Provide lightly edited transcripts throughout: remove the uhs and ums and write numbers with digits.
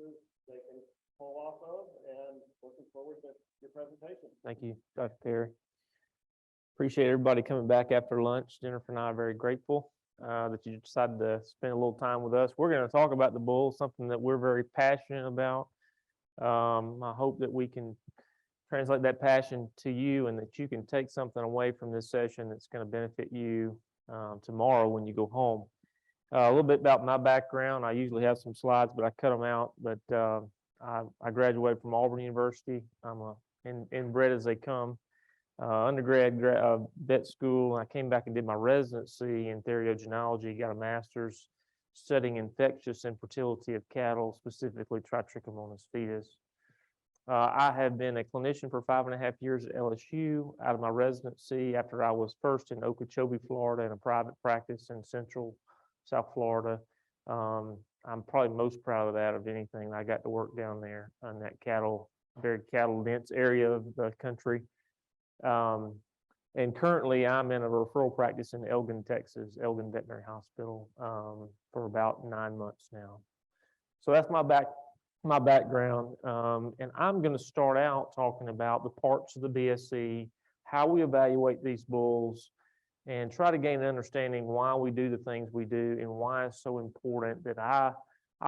weaknesses they can pull off of, and looking forward to your presentation. Thank you, Dr. Perry. Appreciate everybody coming back after lunch. Jennifer and I are very grateful that you decided to spend a little time with us. We're going to talk about the bull, something that we're very passionate about. I hope that we can translate that passion to you and that you can take something away from this session that's going to benefit you tomorrow when you go home. A little bit about my background. I usually have some slides, but I cut them out. But I graduated from Auburn University. I'm inbred as they come. Undergrad vet school. I came back and did my residency in theriogenology, got a master's studying infectious infertility of cattle, specifically Trichomonas fetus. I have been a clinician for 5.5 years at LSU out of my residency after I was first in Okeechobee, Florida, in a private practice in Central South Florida. I'm probably most proud of that of anything. I got to work down there in that very cattle dense area of the country. And currently I'm in a referral practice in Elgin, Texas, Elgin Veterinary Hospital, for about 9 months now. So that's my background. And I'm going to start out talking about the parts of the BSC, how we evaluate these bulls, and try to gain an understanding why we do the things we do and why it's so important that I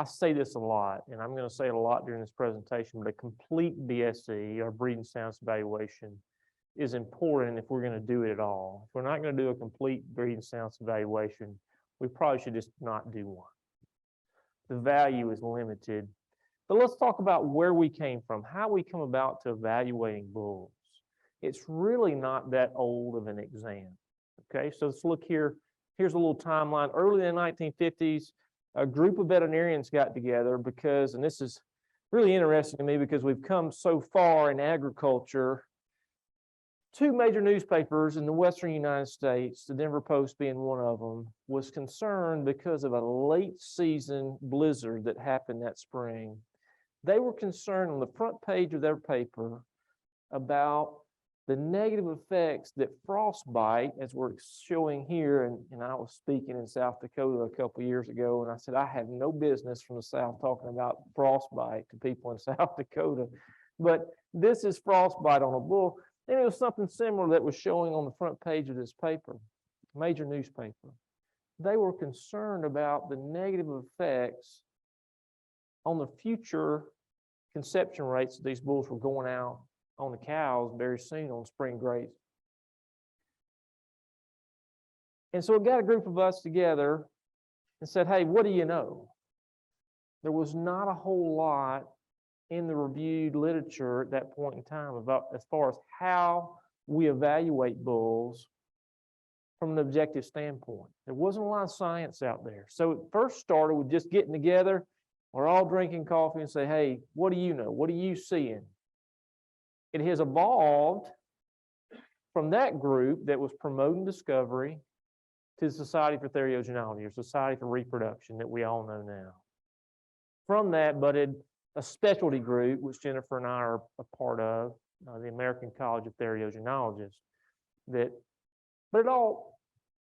say this a lot, and I'm going to say it a lot during this presentation, but a complete BSC, or breeding soundness evaluation, is important if we're going to do it at all. If we're not going to do a complete breeding soundness evaluation, we probably should just not do one. The value is limited. But let's talk about where we came from, how we come about to evaluating bulls. It's really not that old of an exam. Okay, so let's look here. Here's a little timeline. Early in the 1950s, a group of veterinarians got together because, and this is really interesting to me because we've come so far in agriculture. Two major newspapers in the western United States, the Denver Post being one of them, was concerned because of a late season blizzard that happened that spring. They were concerned on the front page of their paper about the negative effects that frostbite, as we're showing here, and I was speaking in South Dakota a couple of years ago, and I said, I have no business from the South talking about frostbite to people in South Dakota, but this is frostbite on a bull. And it was something similar that was showing on the front page of this paper, major newspaper. They were concerned about the negative effects on the future conception rates that these bulls were going out on the cows very soon on spring graze. And so it got a group of us together and said, hey, what do you know? There was not a whole lot in the reviewed literature at that point in time about as far as how we evaluate bulls from an objective standpoint. There wasn't a lot of science out there. So it first started with just getting together. We're all drinking coffee and say, hey, what do you know? What are you seeing? It has evolved from that group that was promoting discovery to the Society for Theriogenology, or Society for Reproduction, that we all know now. From that budded a specialty group, which Jennifer and I are a part of, the American College of Theriogenologists. But it all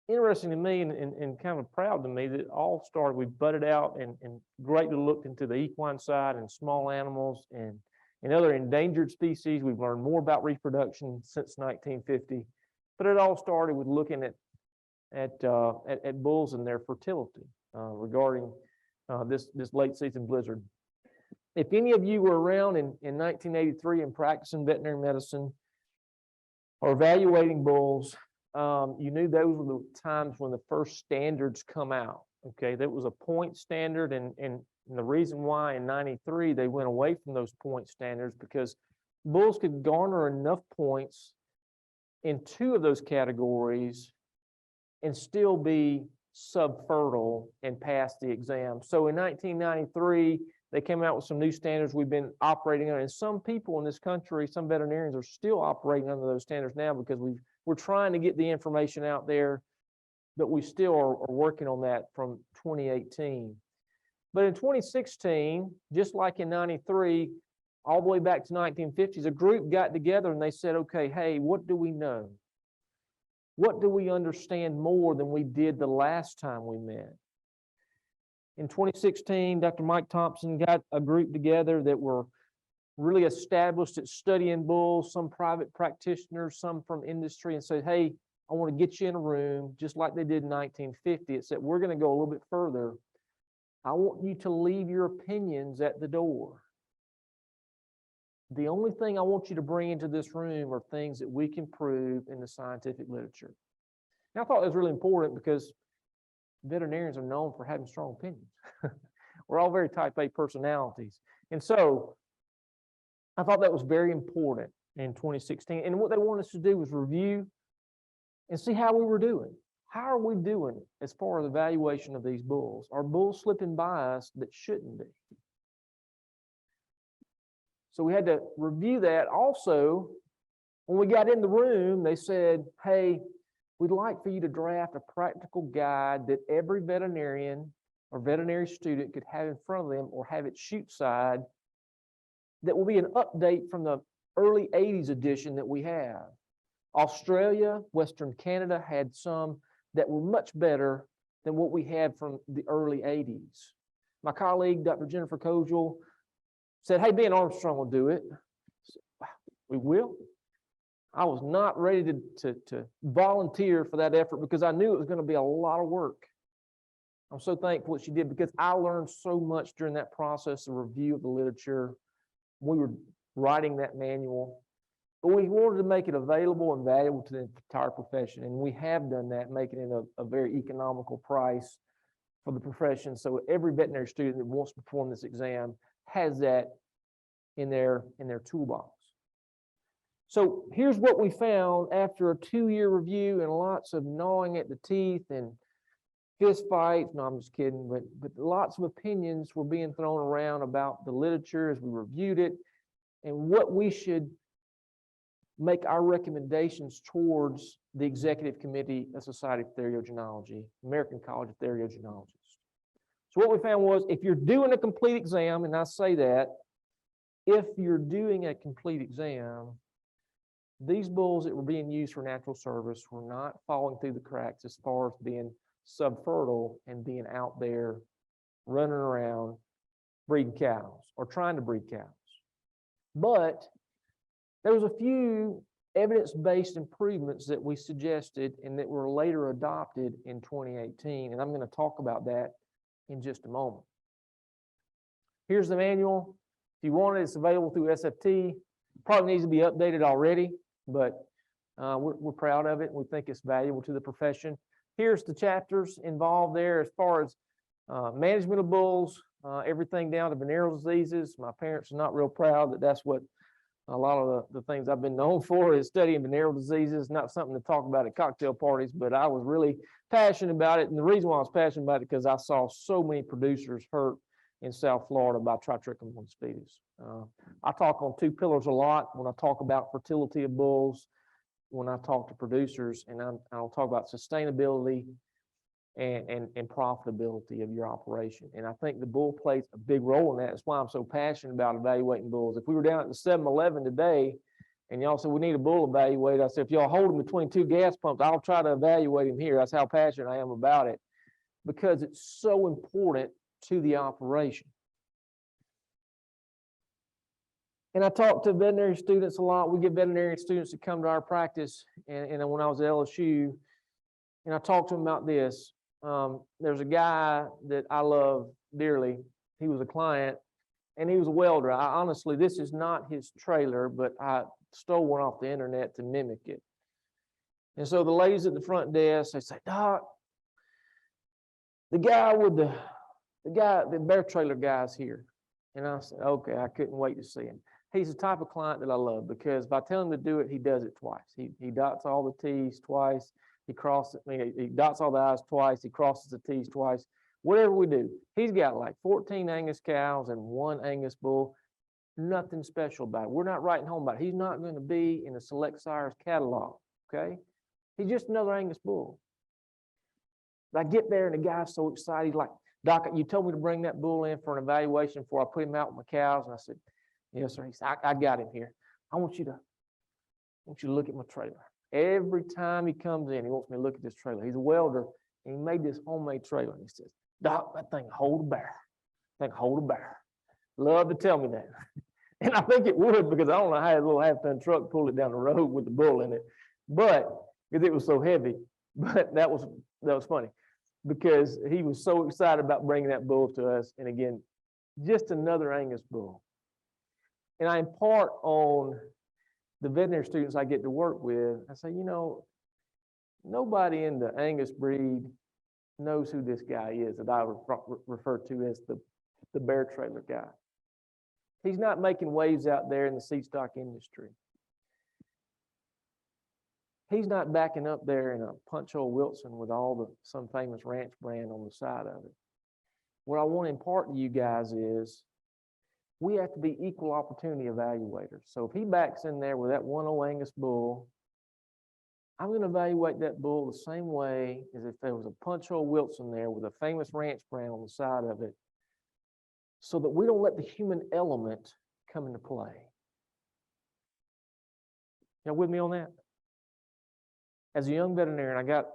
interesting to me and kind of proud to me that it all started, we budded out and greatly looked into the equine side and small animals and other endangered species. We've learned more about reproduction since 1950, but it all started with looking at bulls and their fertility regarding this late season blizzard. If any of you were around in 1983 and practicing veterinary medicine or evaluating bulls, you knew those were the times when the first standards come out. Okay, that was a point standard, and the reason why in 93 they went away from those point standards because bulls could garner enough points in 2 of those categories and still be subfertile and pass the exam. So in 1993, they came out with some new standards we've been operating on, and some people in this country, some veterinarians, are still operating under those standards now because we're trying to get the information out there, but we still are working on that from 2018. But in 2016, just like in 93, all the way back to 1950s, a group got together and they said, okay, hey, what do we know? What do we understand more than we did the last time we met? In 2016, Dr. Mike Thompson got a group together that were really established at studying bulls, some private practitioners, some from industry, and said, hey, I want to get you in a room, just like they did in 1950. It said, we're going to go a little bit further. I want you to leave your opinions at the door. The only thing I want you to bring into this room are things that we can prove in the scientific literature. And I thought that was really important because veterinarians are known for having strong opinions. We're all very type A personalities. And so I thought that was very important in 2016. And what they wanted us to do was review and see how we were doing. How are we doing as far as evaluation of these bulls? Are bulls slipping by us that shouldn't be? So we had to review that. Also, when we got in the room, they said, hey, we'd like for you to draft a practical guide that every veterinarian or veterinary student could have in front of them or have it shoot side that will be an update from the early 80s edition that we have. Australia, Western Canada had some that were much better than what we had from the early 80s. My colleague, Dr. Jennifer Kojal, said, hey, Ben Armstrong will do it. Said, wow, we will. I was not ready to volunteer for that effort because I knew it was going to be a lot of work. I'm so thankful what she did because I learned so much during that process of review of the literature. We were writing that manual, but we wanted to make it available and valuable to the entire profession. And we have done that, making it a very economical price for the profession. So every veterinary student that wants to perform this exam has that in their toolbox. So here's what we found after a 2-year review and lots of gnawing at the teeth and fist fights. No, I'm just kidding, but lots of opinions were being thrown around about the literature as we reviewed it and what we should make our recommendations towards the Executive Committee of Society of Theriogenology, American College of Theriogenologists. So what we found was if you're doing a complete exam, and I say that, if you're doing a complete exam, these bulls that were being used for natural service were not falling through the cracks as far as being subfertile and being out there running around breeding cows or trying to breed cows. But there was a few evidence-based improvements that we suggested and that were later adopted in 2018, and I'm going to talk about that in just a moment. Here's the manual. If you want it, it's available through SFT. Probably needs to be updated already, but we're proud of it. We think it's valuable to the profession. Here's the chapters involved there as far as management of bulls, everything down to venereal diseases. My parents are not real proud that that's what a lot of the things I've been known for is studying venereal diseases, not something to talk about at cocktail parties, but I was really passionate about it. And the reason why I was passionate about it because I saw so many producers hurt in South Florida by Tritrichum species. I talk on 2 pillars a lot when I talk about fertility of bulls, when I talk to producers, and I'll talk about sustainability and profitability of your operation. And I think the bull plays a big role in that. That's why I'm so passionate about evaluating bulls. If we were down at the 7-Eleven today and y'all said we need a bull evaluated, I said, if y'all hold him between 2 gas pumps, I'll try to evaluate him here. That's how passionate I am about it because it's so important to the operation. And I talk to veterinary students a lot. We get veterinary students that come to our practice. And when I was at LSU, and I talked to them about this. There's a guy that I love dearly. He was a client and he was a welder. Honestly, this is not his trailer, but I stole one off the internet to mimic it. And so the ladies at the front desk, they say, Doc, the bear trailer guy's here. And I said, okay, I couldn't wait to see him. He's the type of client that I love because if I tell him to do it, he does it twice. He dots all the T's twice. He dots all the I's twice. He crosses the T's twice. Whatever we do, he's got like 14 Angus cows and 1 Angus bull. Nothing special about it. We're not writing home about it. He's not going to be in the Select Sires catalog, okay? He's just another Angus bull. I get there and the guy's so excited. He's like, Doc, you told me to bring that bull in for an evaluation before I put him out with my cows. And I said, yes, sir. He said, I got him here. I want you to look at my trailer. Every time he comes in, he wants me to look at this trailer. He's a welder, and he made this homemade trailer. And he says, Doc, that thing hold a bear. That thing hold a bear. Love to tell me that. And I think it would, because I don't know how a little half-ton truck pulled it down the road with the bull in it, but because it was so heavy. But that was funny, because he was so excited about bringing that bull to us. And again, just another Angus bull. And I impart on the veterinary students I get to work with, I say, you know, nobody in the Angus breed knows who this guy is that I refer to as the bear trailer guy. He's not making waves out there in the seed stock industry. He's not backing up there in a punch hole Wilson with some famous ranch brand on the side of it. What I want to impart to you guys is we have to be equal opportunity evaluators. So if he backs in there with that one old Angus bull, I'm going to evaluate that bull the same way as if there was a punch hole Wilson there with a famous ranch brand on the side of it, so that we don't let the human element come into play. Y'all with me on that? As a young veterinarian, I got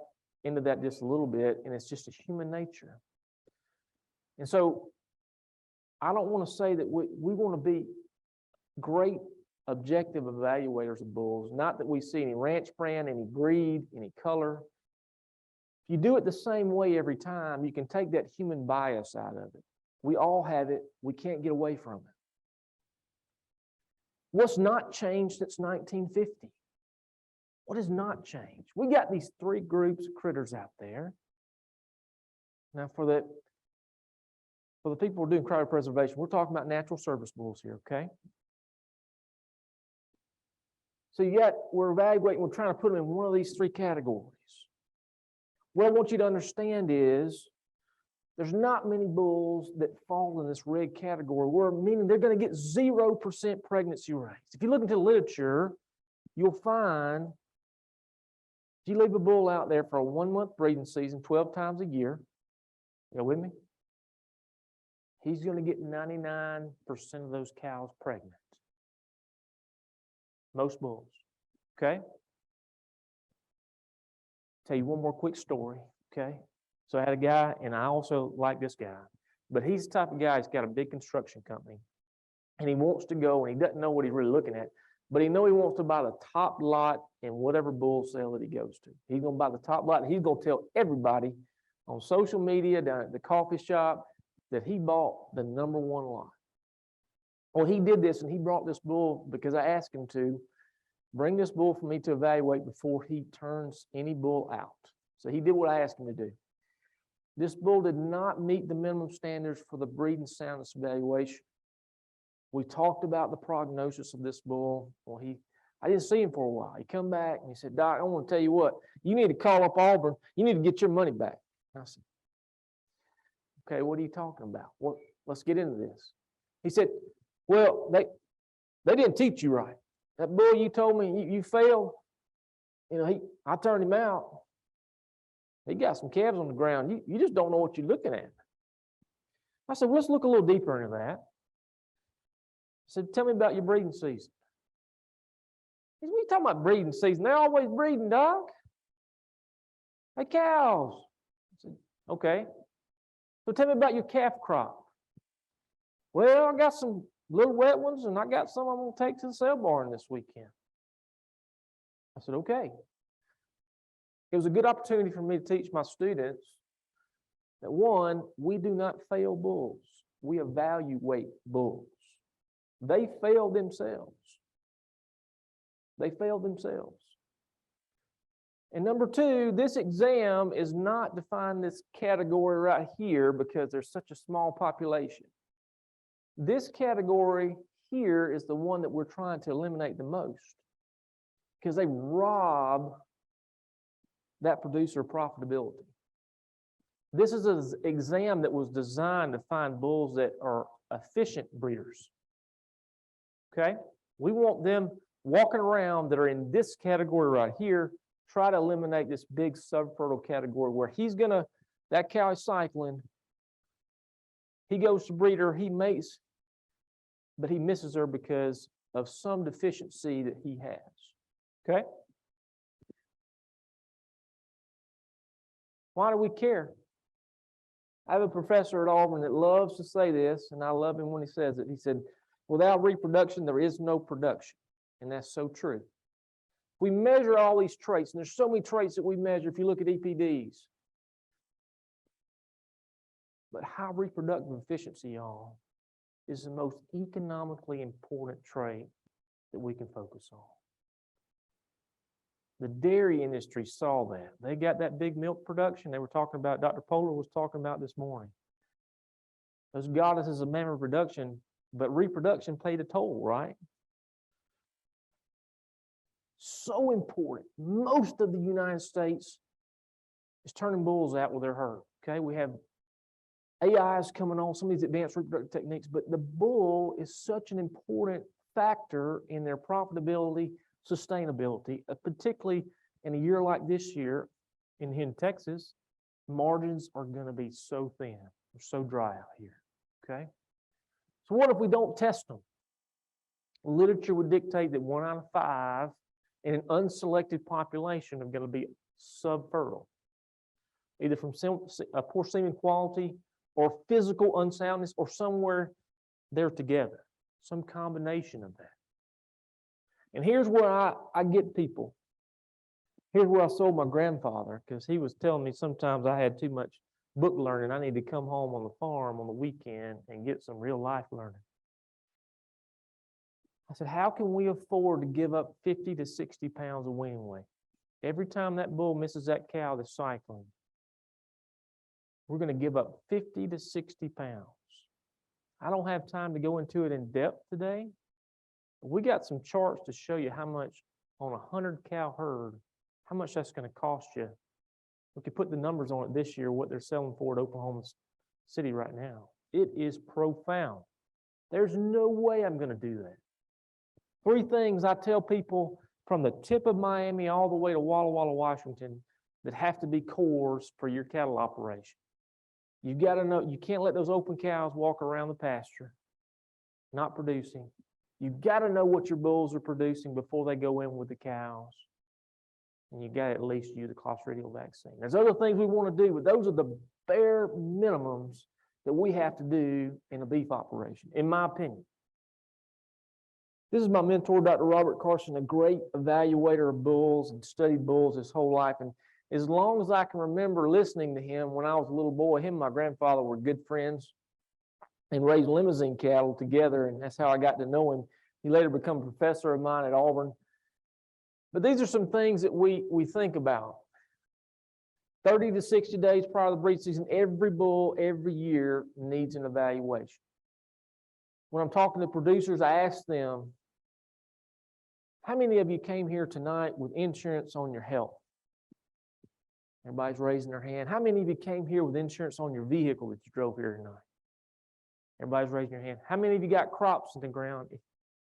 into that just a little bit, and it's just a human nature. And so I don't want to say that we want to be great objective evaluators of bulls, not that we see any ranch brand, any breed, any color. If you do it the same way every time, you can take that human bias out of it. We all have it. We can't get away from it. What's not changed since 1950? What has not changed? We got these three groups of critters out there. Now, for the people who are doing cryopreservation, we're talking about natural service bulls here, okay? So we're evaluating, we're trying to put them in one of these three categories. What I want you to understand is there's not many bulls that fall in this red category, meaning they're going to get 0% pregnancy rates. If you look into the literature, you'll find if you leave a bull out there for a 1-month breeding season 12 times a year, you with me? He's going to get 99% of those cows pregnant. Most bulls. Okay? Tell you one more quick story. Okay? So I had a guy, and I also like this guy, but he's the type of guy who's got a big construction company, and he wants to go, and he doesn't know what he's really looking at, but he wants to buy the top lot in whatever bull sale that he goes to. He's going to buy the top lot, and he's going to tell everybody on social media, down at the coffee shop, that he bought the #1 lot. Well, he did this, and he brought this bull because I asked him to bring this bull for me to evaluate before he turns any bull out. So he did what I asked him to do. This bull did not meet the minimum standards for the breeding soundness evaluation. We talked about the prognosis of this bull. Well, I didn't see him for a while. He come back and he said, Doc, I want to tell you what, you need to call up Auburn. You need to get your money back. I said, okay, what are you talking about? Well, let's get into this. He said, well, they didn't teach you right. That bull you told me you failed, I turned him out. He got some calves on the ground. You just don't know what you're looking at. I said, well, let's look a little deeper into that. I said, tell me about your breeding season. He said, what are you talking about breeding season? They're always breeding, Doc. Hey, cows. I said, okay. So tell me about your calf crop. Well, I got some little wet ones, and I got some I'm going to take to the sale barn this weekend. I said, okay. It was a good opportunity for me to teach my students that, one, we do not fail bulls. We evaluate bulls. They failed themselves. They failed themselves. And number two, this exam is not to find this category right here because there's such a small population. This category here is the one that we're trying to eliminate the most because they rob that producer profitability. This is an exam that was designed to find bulls that are efficient breeders. Okay? We want them walking around that are in this category right here, try to eliminate this big subfertile category where that cow is cycling, he goes to breed her, he mates, but he misses her because of some deficiency that he has. Okay? Why do we care? I have a professor at Auburn that loves to say this, and I love him when he says it. He said, without reproduction, there is no production. And that's so true. We measure all these traits, and there's so many traits that we measure if you look at EPDs. But high reproductive efficiency, y'all, is the most economically important trait that we can focus on. The dairy industry saw that. They got that big milk production they were talking about, Dr. Polar was talking about this morning. Those goddesses of mammal reproduction, but reproduction played a toll, right? So important. Most of the United States is turning bulls out with their herd. Okay, we have AIs coming on, some of these advanced reproductive techniques, but the bull is such an important factor in their profitability, sustainability, particularly in a year like this year in Texas. Margins are going to be so thin. They're so dry out here. Okay, so what if we don't test them? Literature would dictate that 1 out of 5 in an unselected population are going to be subfertile, either from poor semen quality or physical unsoundness or somewhere there together, some combination of that. And here's where I get people. Here's where I sold my grandfather, because he was telling me sometimes I had too much book learning. I need to come home on the farm on the weekend and get some real life learning. I said, how can we afford to give up 50 to 60 pounds of weaning weight? Every time that bull misses that cow that's cycling, we're going to give up 50 to 60 pounds. I don't have time to go into it in depth today. But we got some charts to show you how much on a 100 cow herd, how much that's going to cost you. We could put the numbers on it this year, what they're selling for at Oklahoma City right now. It is profound. There's no way I'm going to do that. 3 things I tell people from the tip of Miami all the way to Walla Walla, Washington, that have to be cores for your cattle operation. You got to know, you can't let those open cows walk around the pasture, not producing. You got to know what your bulls are producing before they go in with the cows. And you got to at least use a Clostridial vaccine. There's other things we want to do, but those are the bare minimums that we have to do in a beef operation, in my opinion. This is my mentor, Dr. Robert Carson, a great evaluator of bulls and studied bulls his whole life. And as long as I can remember listening to him when I was a little boy, him and my grandfather were good friends and raised limousine cattle together. And that's how I got to know him. He later became a professor of mine at Auburn. But these are some things that we think about. 30 to 60 days prior to the breed season, every bull every year needs an evaluation. When I'm talking to producers, I ask them, how many of you came here tonight with insurance on your health? Everybody's raising their hand. How many of you came here with insurance on your vehicle that you drove here tonight? Everybody's raising their hand. How many of you got crops in the ground?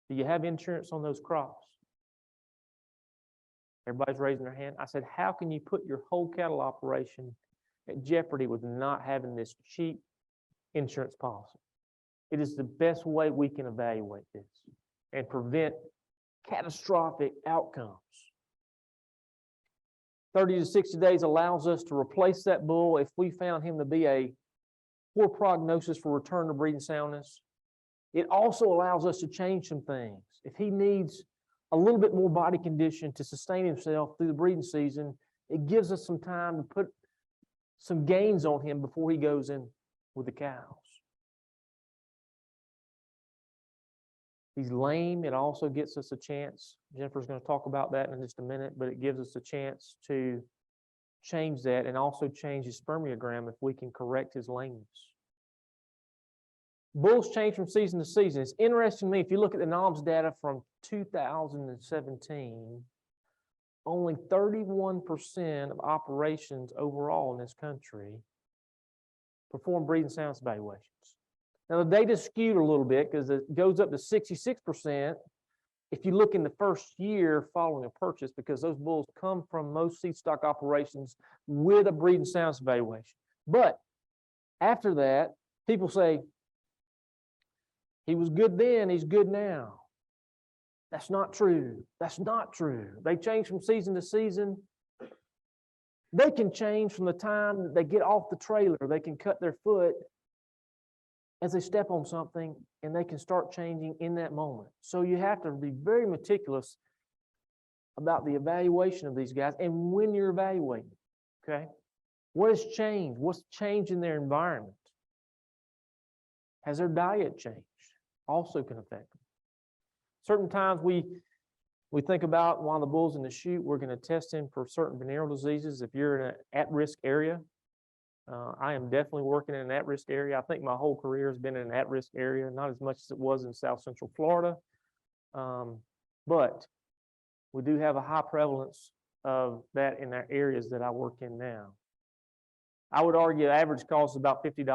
Do you have insurance on those crops? Everybody's raising their hand. I said, how can you put your whole cattle operation at jeopardy with not having this cheap insurance policy? It is the best way we can evaluate this and prevent catastrophic outcomes. 30 to 60 days allows us to replace that bull if we found him to be a poor prognosis for return to breeding soundness. It also allows us to change some things. If he needs a little bit more body condition to sustain himself through the breeding season, it gives us some time to put some gains on him before he goes in with the cows. He's lame. It also gets us a chance. Jennifer's going to talk about that in just a minute, but it gives us a chance to change that and also change his spermiogram if we can correct his lameness. Bulls change from season to season. It's interesting to me, if you look at the NOMS data from 2017, only 31% of operations overall in this country perform breeding soundness evaluations. Now, the data's skewed a little bit because it goes up to 66% if you look in the first year following a purchase, because those bulls come from most seed stock operations with a breeding soundness evaluation. But after that, people say, he was good then, he's good now. That's not true. That's not true. They change from season to season. They can change from the time that they get off the trailer. They can cut their foot as they step on something, and they can start changing in that moment. So you have to be very meticulous about the evaluation of these guys and when you're evaluating, okay? What has changed? What's changed in their environment? Has their diet changed? Also can affect them. Certain times we think about while the bull's in the chute, we're going to test him for certain venereal diseases. If you're in an at-risk area, I am definitely working in an at-risk area. I think my whole career has been in an at-risk area, not as much as it was in South Central Florida. But we do have a high prevalence of that in our areas that I work in now. I would argue the average cost is about $50.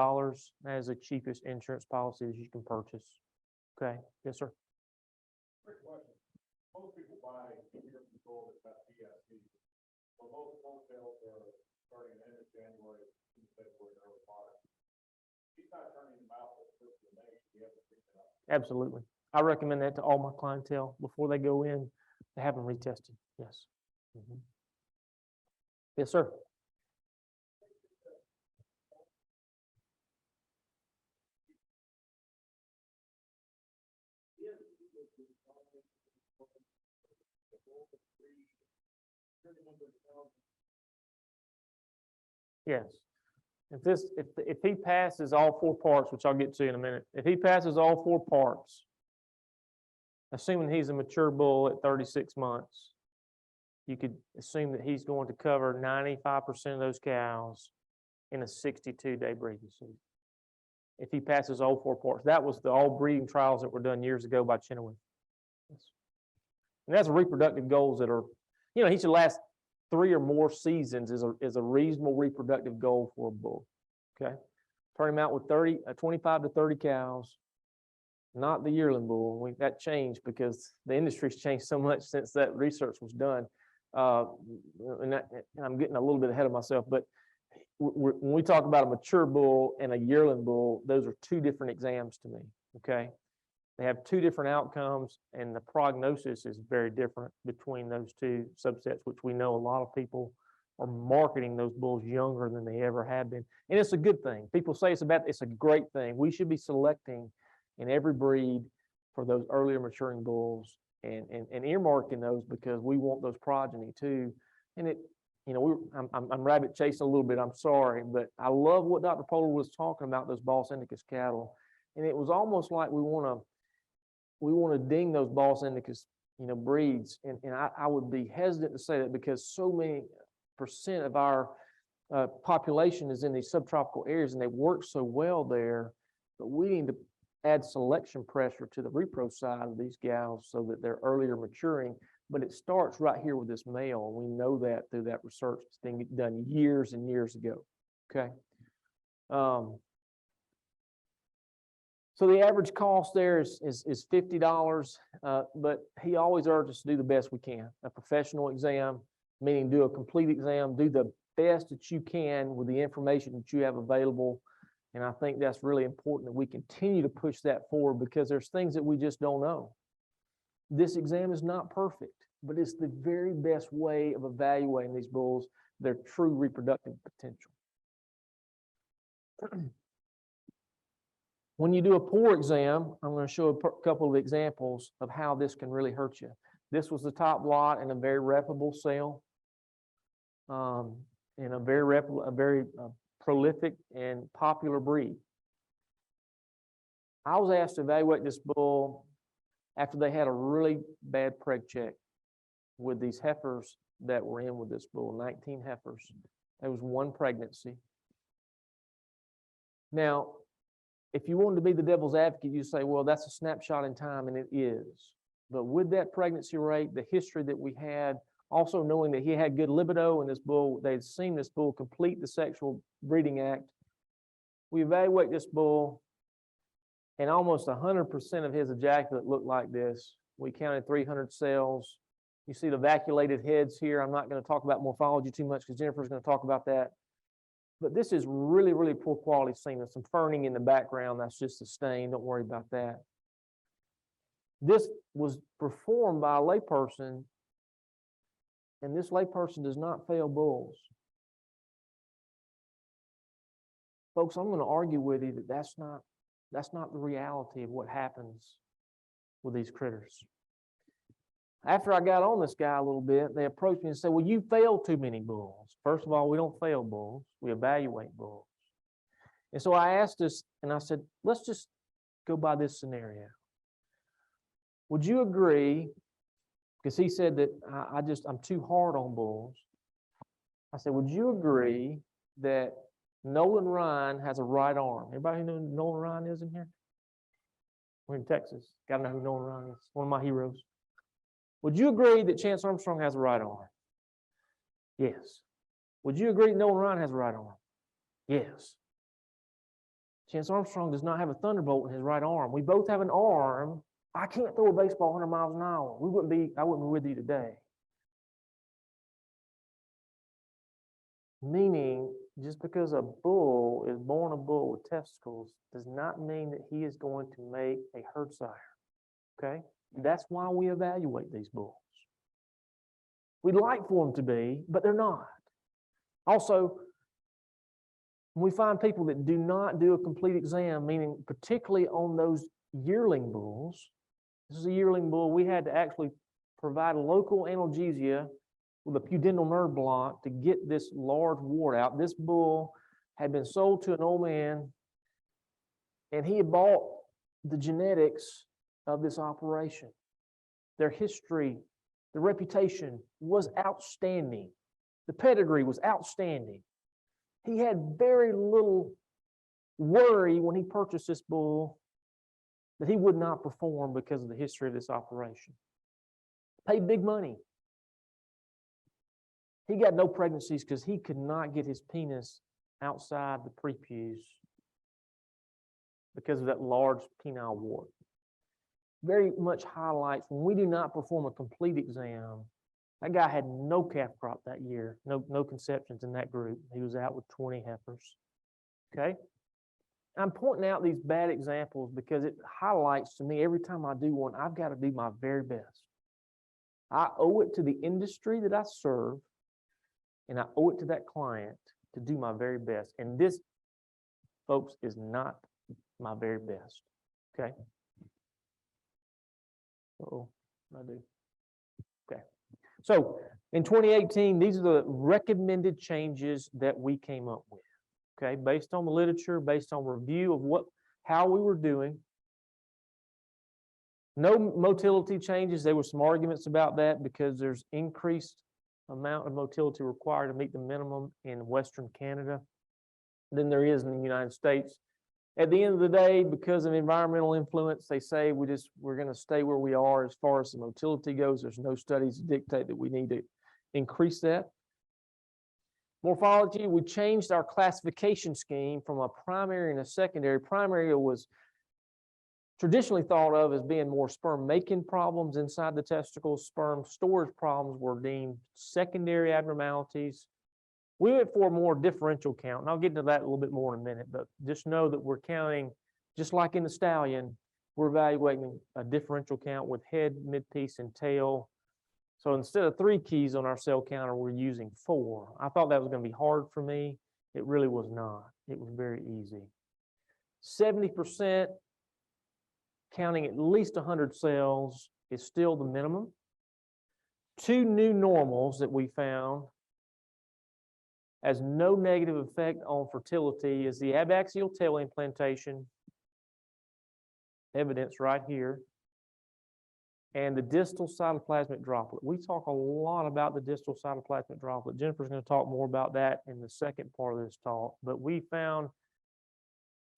That is the cheapest insurance policy that you can purchase. Okay, yes, sir. Quick question. Most people buy ear control that's got PSC. So most wholesales are starting at the end of January, February, early March. He's not turning them out for the first of May. You have to pick it up. Absolutely. I recommend that to all my clientele before they go in to have them retested. Yes. Yes, sir. Yes. If he passes all 4 parts, which I'll get to in a minute, if he passes all 4 parts, assuming he's a mature bull at 36 months, you could assume that he's going to cover 95% of those cows in a 62-day breeding season. If he passes all 4 parts, that was the all breeding trials that were done years ago by Chenoweth. And that's reproductive goals that are, you know, he should last 3 or more seasons is a reasonable reproductive goal for a bull. Okay, turn him out with 25 to 30 cows, not the yearling bull. That changed because the industry's changed so much since that research was done. And I'm getting a little bit ahead of myself, but when we talk about a mature bull and a yearling bull, those are 2 different exams to me. Okay, they have 2 different outcomes, and the prognosis is very different between those 2 subsets, which we know a lot of people are marketing those bulls younger than they ever have been. And it's a good thing. People say it's a great thing. We should be selecting in every breed for those earlier maturing bulls and earmarking those because we want those progeny too. And it, you know, I'm rabbit chasing a little bit, I'm sorry, but I love what Dr. Polar was talking about, those Bos Indicus cattle. And it was almost like we want to ding those Bos Indicus, you know, breeds. And I would be hesitant to say that because so many % of our population is in these subtropical areas and they work so well there, but we need to add selection pressure to the repro side of these gals so that they're earlier maturing. But it starts right here with this male. We know that through that research that's been done years and years ago. Okay. So the average cost there is $50, but he always urges us to do the best we can. A professional exam, meaning do a complete exam, do the best that you can with the information that you have available. And I think that's really important that we continue to push that forward because there's things that we just don't know. This exam is not perfect, but it's the very best way of evaluating these bulls, their true reproductive potential. When you do a poor exam, I'm going to show a couple of examples of how this can really hurt you. This was the top lot in a very reputable sale, in a very prolific and popular breed. I was asked to evaluate this bull after they had a really bad preg check with these heifers that were in with this bull, 19 heifers. There was 1 pregnancy. Now, if you wanted to be the devil's advocate, you say, well, that's a snapshot in time, and it is. But with that pregnancy rate, the history that we had, also knowing that he had good libido in this bull, they'd seen this bull complete the sexual breeding act. We evaluate this bull, and almost 100% of his ejaculate looked like this. We counted 300 cells. You see the vacuolated heads here. I'm not going to talk about morphology too much because Jennifer's going to talk about that. But this is really, really poor quality semen. Some ferning in the background. That's just a stain. Don't worry about that. This was performed by a layperson, and this layperson does not fail bulls. Folks, I'm going to argue with you that that's not the reality of what happens with these critters. After I got on this guy a little bit, they approached me and said, well, you fail too many bulls. First of all, we don't fail bulls. We evaluate bulls. And so I asked this, and I said, let's just go by this scenario. Would you agree, because he said that I'm too hard on bulls. I said, would you agree that Nolan Ryan has a right arm? Everybody know who Nolan Ryan is in here? We're in Texas. Got to know who Nolan Ryan is. One of my heroes. Would you agree that Chance Armstrong has a right arm? Yes. Would you agree that Nolan Ryan has a right arm? Yes. Chance Armstrong does not have a thunderbolt in his right arm. We both have an arm. I can't throw a baseball 100 miles an hour. I wouldn't be with you today. Meaning, just because a bull is born a bull with testicles does not mean that he is going to make a herd sire. Okay? That's why we evaluate these bulls. We'd like for them to be, but they're not. Also, when we find people that do not do a complete exam, meaning particularly on those yearling bulls, this is a yearling bull, we had to actually provide local analgesia with a pudendal nerve block to get this large wart out. This bull had been sold to an old man, and he had bought the genetics of this operation. Their history, the reputation was outstanding. The pedigree was outstanding. He had very little worry when he purchased this bull that he would not perform because of the history of this operation. Paid big money. He got no pregnancies because he could not get his penis outside the prepuce because of that large penile wart. Very much highlights when we do not perform a complete exam. That guy had no calf crop that year, no conceptions in that group. He was out with 20 heifers. Okay? I'm pointing out these bad examples because it highlights to me every time I do one, I've got to do my very best. I owe it to the industry that I serve, and I owe it to that client to do my very best. And this, folks, is not my very best. Okay? Uh-oh, I do. Okay. So in 2018, these are the recommended changes that we came up with. Okay, based on the literature, based on review of how we were doing. No motility changes. There were some arguments about that because there's increased amount of motility required to meet the minimum in Western Canada than there is in the United States. At the end of the day, because of environmental influence, they say we're going to stay where we are as far as the motility goes. There's no studies to dictate that we need to increase that. Morphology, we changed our classification scheme from a primary and a secondary. Primary was traditionally thought of as being more sperm making problems inside the testicles. Sperm storage problems were deemed secondary abnormalities. We went for a more differential count, and I'll get into that a little bit more in a minute, but just know that we're counting, just like in the stallion, we're evaluating a differential count with head, midpiece, and tail. So instead of 3 keys on our cell counter, we're using 4. I thought that was going to be hard for me. It really was not. It was very easy. 70% counting at least 100 cells is still the minimum. 2 new normals that we found has no negative effect on fertility is the abaxial tail implantation, evidence right here, and the distal cytoplasmic droplet. We talk a lot about the distal cytoplasmic droplet. Jennifer's going to talk more about that in the second part of this talk, but we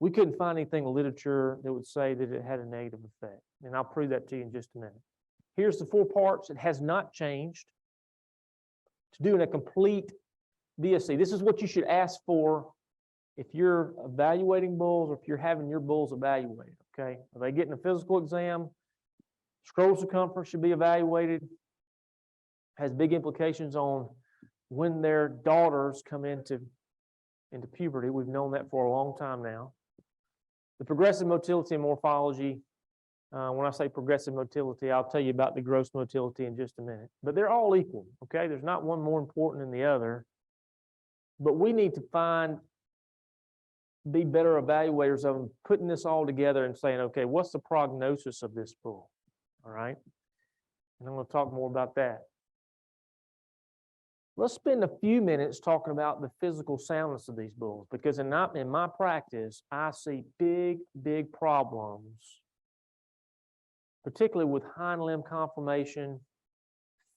couldn't find anything in the literature that would say that it had a negative effect, and I'll prove that to you in just a minute. Here's the 4 parts. It has not changed. To doing a complete BSC, this is what you should ask for if you're evaluating bulls or if you're having your bulls evaluated, okay? Are they getting a physical exam? Scrotal circumference should be evaluated. Has big implications on when their daughters come into puberty. We've known that for a long time now. The progressive motility and morphology. When I say progressive motility, I'll tell you about the gross motility in just a minute. But they're all equal, okay? There's not one more important than the other. But we need to find be better evaluators of them, putting this all together and saying, okay, what's the prognosis of this bull? All right. And I'm going to talk more about that. Let's spend a few minutes talking about the physical soundness of these bulls, because in my practice, I see big problems, particularly with hind limb conformation,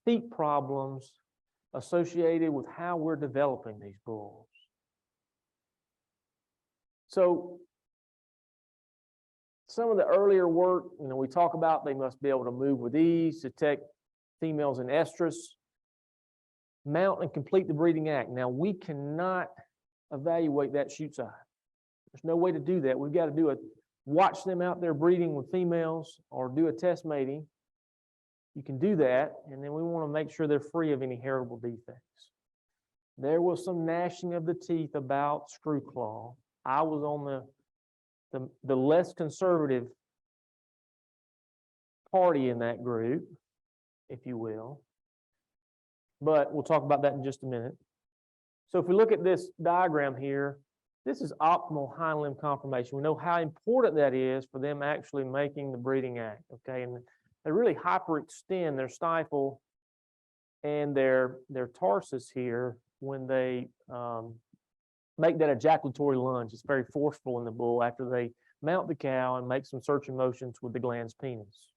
feet problems associated with how we're developing these bulls. So some of the earlier work, we talk about they must be able to move with ease, detect females in estrus, mount and complete the breeding act. Now, we cannot evaluate that shoot size. There's no way to do that. We've got to watch them out there breeding with females or do a test mating. You can do that, and then we want to make sure they're free of any heritable defects. There was some gnashing of the teeth about screw claw. I was on the less conservative party in that group, if you will. But we'll talk about that in just a minute. So if we look at this diagram here, this is optimal hind limb conformation. We know how important that is for them actually making the breeding act, okay? And they really hyperextend their stifle and their tarsus here when they make that ejaculatory lunge. It's very forceful in the bull after they mount the cow and make some searching motions with the glans penis.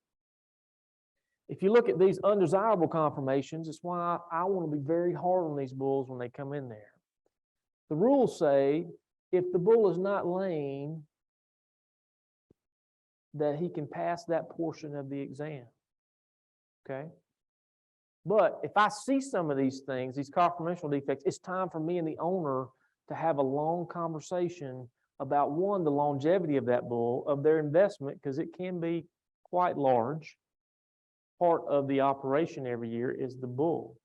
If you look at these undesirable conformations, it's why I want to be very hard on these bulls when they come in there. The rules say if the bull is not lame, that he can pass that portion of the exam, okay? But if I see some of these things, these conformational defects, it's time for me and the owner to have a long conversation about, one, the longevity of that bull, of their investment, because it can be quite large. Part of the operation every year is the bull.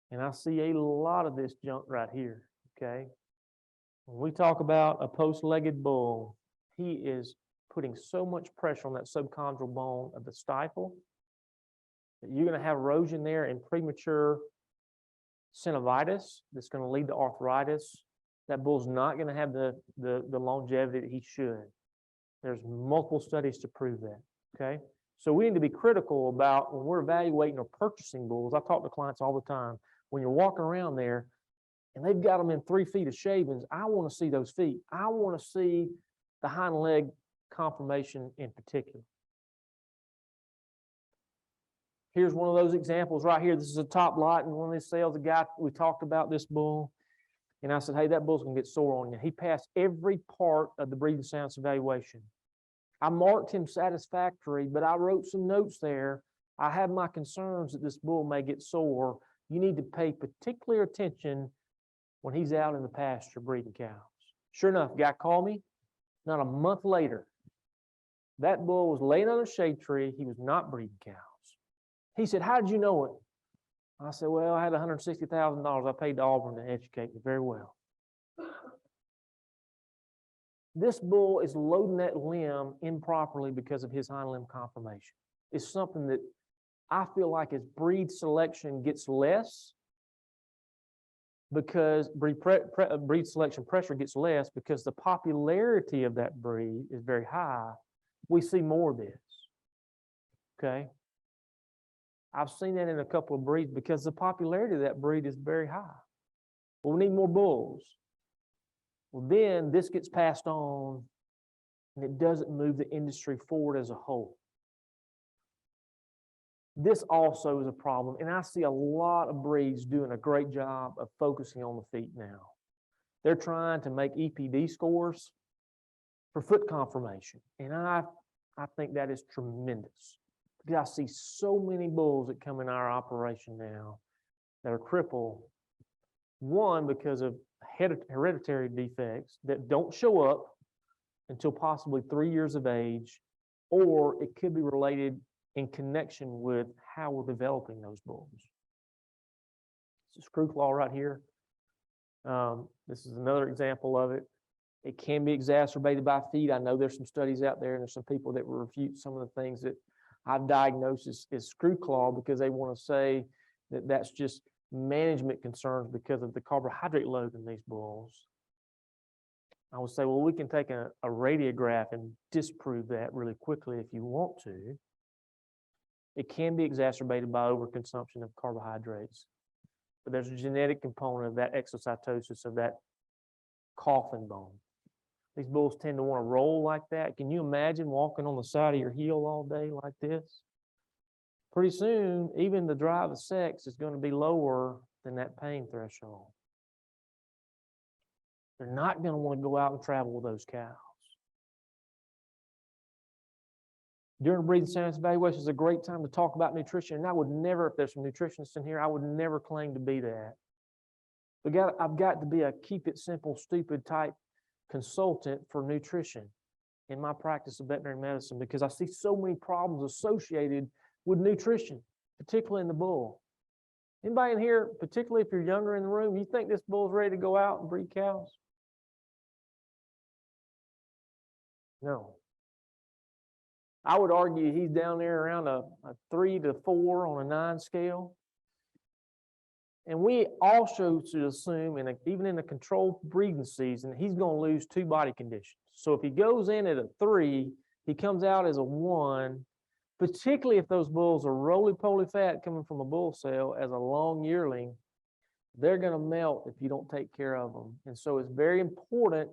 And I see a lot of this junk right here, okay? When we talk about a post-legged bull, he is putting so much pressure on that subchondral bone of the stifle that you're going to have erosion there and premature synovitis that's going to lead to arthritis. That bull's not going to have the longevity that he should. There's multiple studies to prove that, okay? So we need to be critical about when we're evaluating or purchasing bulls. I talk to clients all the time. When you're walking around there and they've got them in 3 feet of shavings, I want to see those feet. I want to see the hind leg conformation in particular. Here's one of those examples right here. This is a top lot in one of these sales. The guy, we talked about this bull, and I said, hey, that bull's going to get sore on you. He passed every part of the breeding soundness evaluation. I marked him satisfactory, but I wrote some notes there. I have my concerns that this bull may get sore. You need to pay particular attention when he's out in the pasture breeding cows. Sure enough, guy called me. Not a month later, that bull was laying under a shade tree. He was not breeding cows. He said, how did you know it? I said, well, I had $160,000 I paid to Auburn to educate me very well. This bull is loading that limb improperly because of his hind limb conformation. It's something that I feel like as breed selection gets less, because breed selection pressure gets less because the popularity of that breed is very high, we see more of this, okay? I've seen that in a couple of breeds because the popularity of that breed is very high. Well, we need more bulls. Well, then this gets passed on and it doesn't move the industry forward as a whole. This also is a problem, and I see a lot of breeds doing a great job of focusing on the feet now. They're trying to make EPD scores for foot conformation, and I think that is tremendous. Because I see so many bulls that come in our operation now that are crippled, one, because of hereditary defects that don't show up until possibly 3 years of age, or it could be related in connection with how we're developing those bulls. It's a screw claw right here. This is another example of it. It can be exacerbated by feet. I know there's some studies out there, and there's some people that will refute some of the things that I've diagnosed as screw claw because they want to say that that's just management concerns because of the carbohydrate load in these bulls, I would say, well, we can take a radiograph and disprove that really quickly if you want to. It can be exacerbated by overconsumption of carbohydrates, but there's a genetic component of that exocytosis of that coffin bone. These bulls tend to want to roll like that. Can you imagine walking on the side of your heel all day like this? Pretty soon, even the drive of sex is going to be lower than that pain threshold. They're not going to want to go out and travel with those cows. During breathing soundness evaluation is a great time to talk about nutrition. And I would never, if there's some nutritionists in here, I would never claim to be that. I've got to be a keep it simple, stupid type consultant for nutrition in my practice of veterinary medicine, because I see so many problems associated with nutrition, particularly in the bull. Anybody in here, particularly if you're younger in the room, you think this bull's ready to go out and breed cows? No. I would argue he's down there around a 3 to 4 on a 9 scale. And we also should assume, even in a controlled breeding season, he's going to lose 2 body conditions. So if he goes in at a 3, he comes out as a 1, particularly if those bulls are roly-poly fat coming from a bull cell as a long yearling, they're going to melt if you don't take care of them. And so it's very important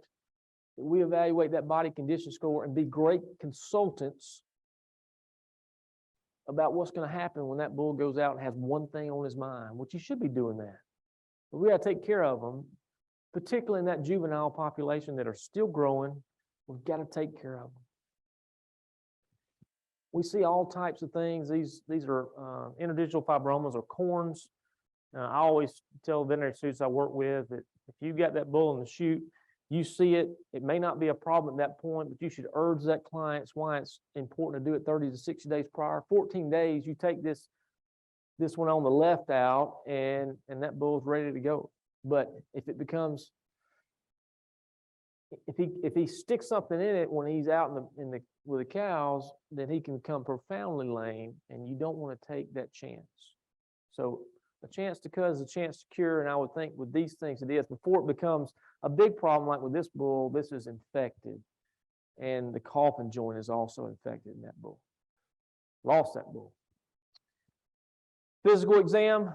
that we evaluate that body condition score and be great consultants about what's going to happen when that bull goes out and has one thing on his mind, which he should be doing that. But we got to take care of them, particularly in that juvenile population that are still growing. We've got to take care of them. We see all types of things. These are interdigital fibromas or corns. I always tell veterinary students I work with that if you got that bull in the chute, you see it, it may not be a problem at that point, but you should urge that client why it's important to do it 30 to 60 days prior. 14 days, you take this one on the left out, and that bull's ready to go. But if it becomes, if he sticks something in it when he's out with the cows, then he can become profoundly lame, and you don't want to take that chance. So a chance to cut is a chance to cure, and I would think with these things it is. Before it becomes a big problem, like with this bull, this is infected, and the coffin joint is also infected in that bull. Lost that bull. Physical exam.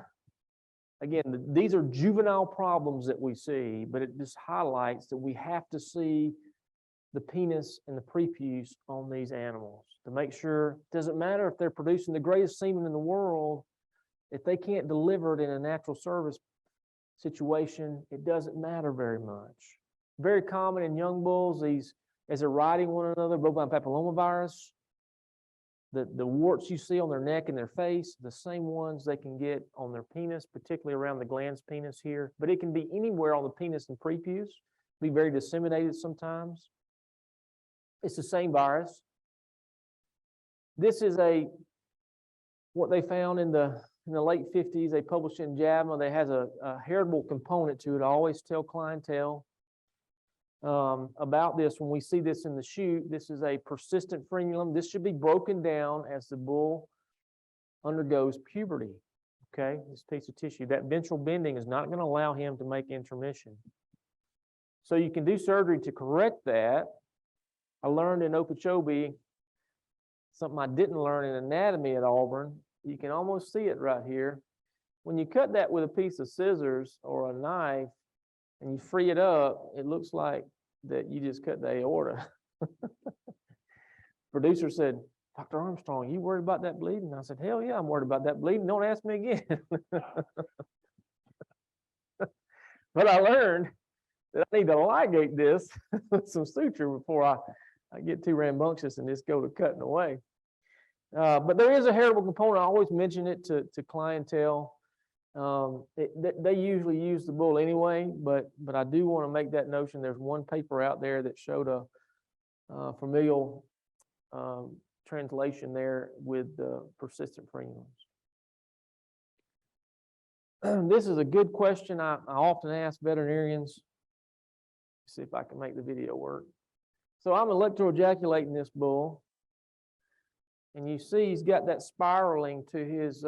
Again, these are juvenile problems that we see, but it just highlights that we have to see the penis and the prepuce on these animals to make sure. It doesn't matter if they're producing the greatest semen in the world, if they can't deliver it in a natural service situation, it doesn't matter very much. Very common in young bulls, as they're riding one another, bovine papillomavirus, the warts you see on their neck and their face, the same ones they can get on their penis, particularly around the glans penis here, but it can be anywhere on the penis and prepuce, be very disseminated sometimes. It's the same virus. This is what they found in the late 50s. They published in JAMA. They has a heritable component to it. I always tell clientele about this when we see this in the chute. This is a persistent frenulum. This should be broken down as the bull undergoes puberty. Okay, this piece of tissue. That ventral bending is not going to allow him to make intermission. So you can do surgery to correct that. I learned in Okeechobee something I didn't learn in anatomy at Auburn. You can almost see it right here. When you cut that with a piece of scissors or a knife and you free it up, it looks like that you just cut the aorta. Producer said, "Dr. Armstrong, you worried about that bleeding?" I said, "Hell yeah, I'm worried about that bleeding. Don't ask me again." But I learned that I need to ligate this with some suture before I get too rambunctious and just go to cutting away. But there is a heritable component. I always mention it to clientele. They usually use the bull anyway, but I do want to make that notion. There's one paper out there that showed a familial translation there with persistent frenulums. This is a good question I often ask veterinarians. See if I can make the video work. So I'm electroejaculating this bull, and you see he's got that spiraling to his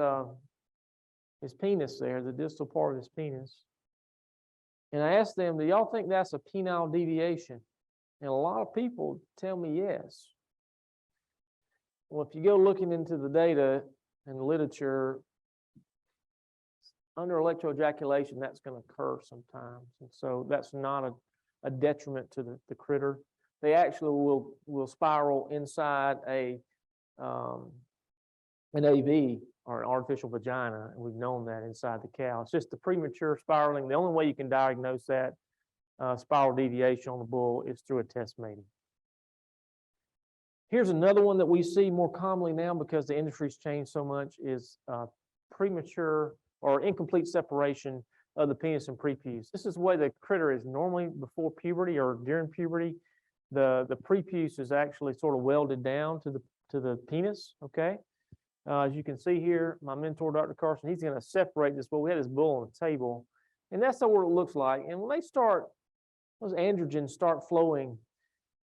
his penis there, the distal part of his penis. And I asked them, do y'all think that's a penile deviation? And a lot of people tell me yes. Well, if you go looking into the data and the literature, under electroejaculation, that's going to occur sometimes. And so that's not a detriment to the critter. They actually will spiral inside an AV, or an artificial vagina, and we've known that inside the cow. It's just the premature spiraling. The only way you can diagnose that spiral deviation on the bull is through a test mating. Here's another one that we see more commonly now because the industry's changed so much is premature or incomplete separation of the penis and prepuce. This is the way the critter is normally before puberty or during puberty. The prepuce is actually sort of welded down to the penis, okay? As you can see here, my mentor, Dr. Carson, he's going to separate this bull. We had this bull on the table, and that's what it looks like. And when those androgens start flowing,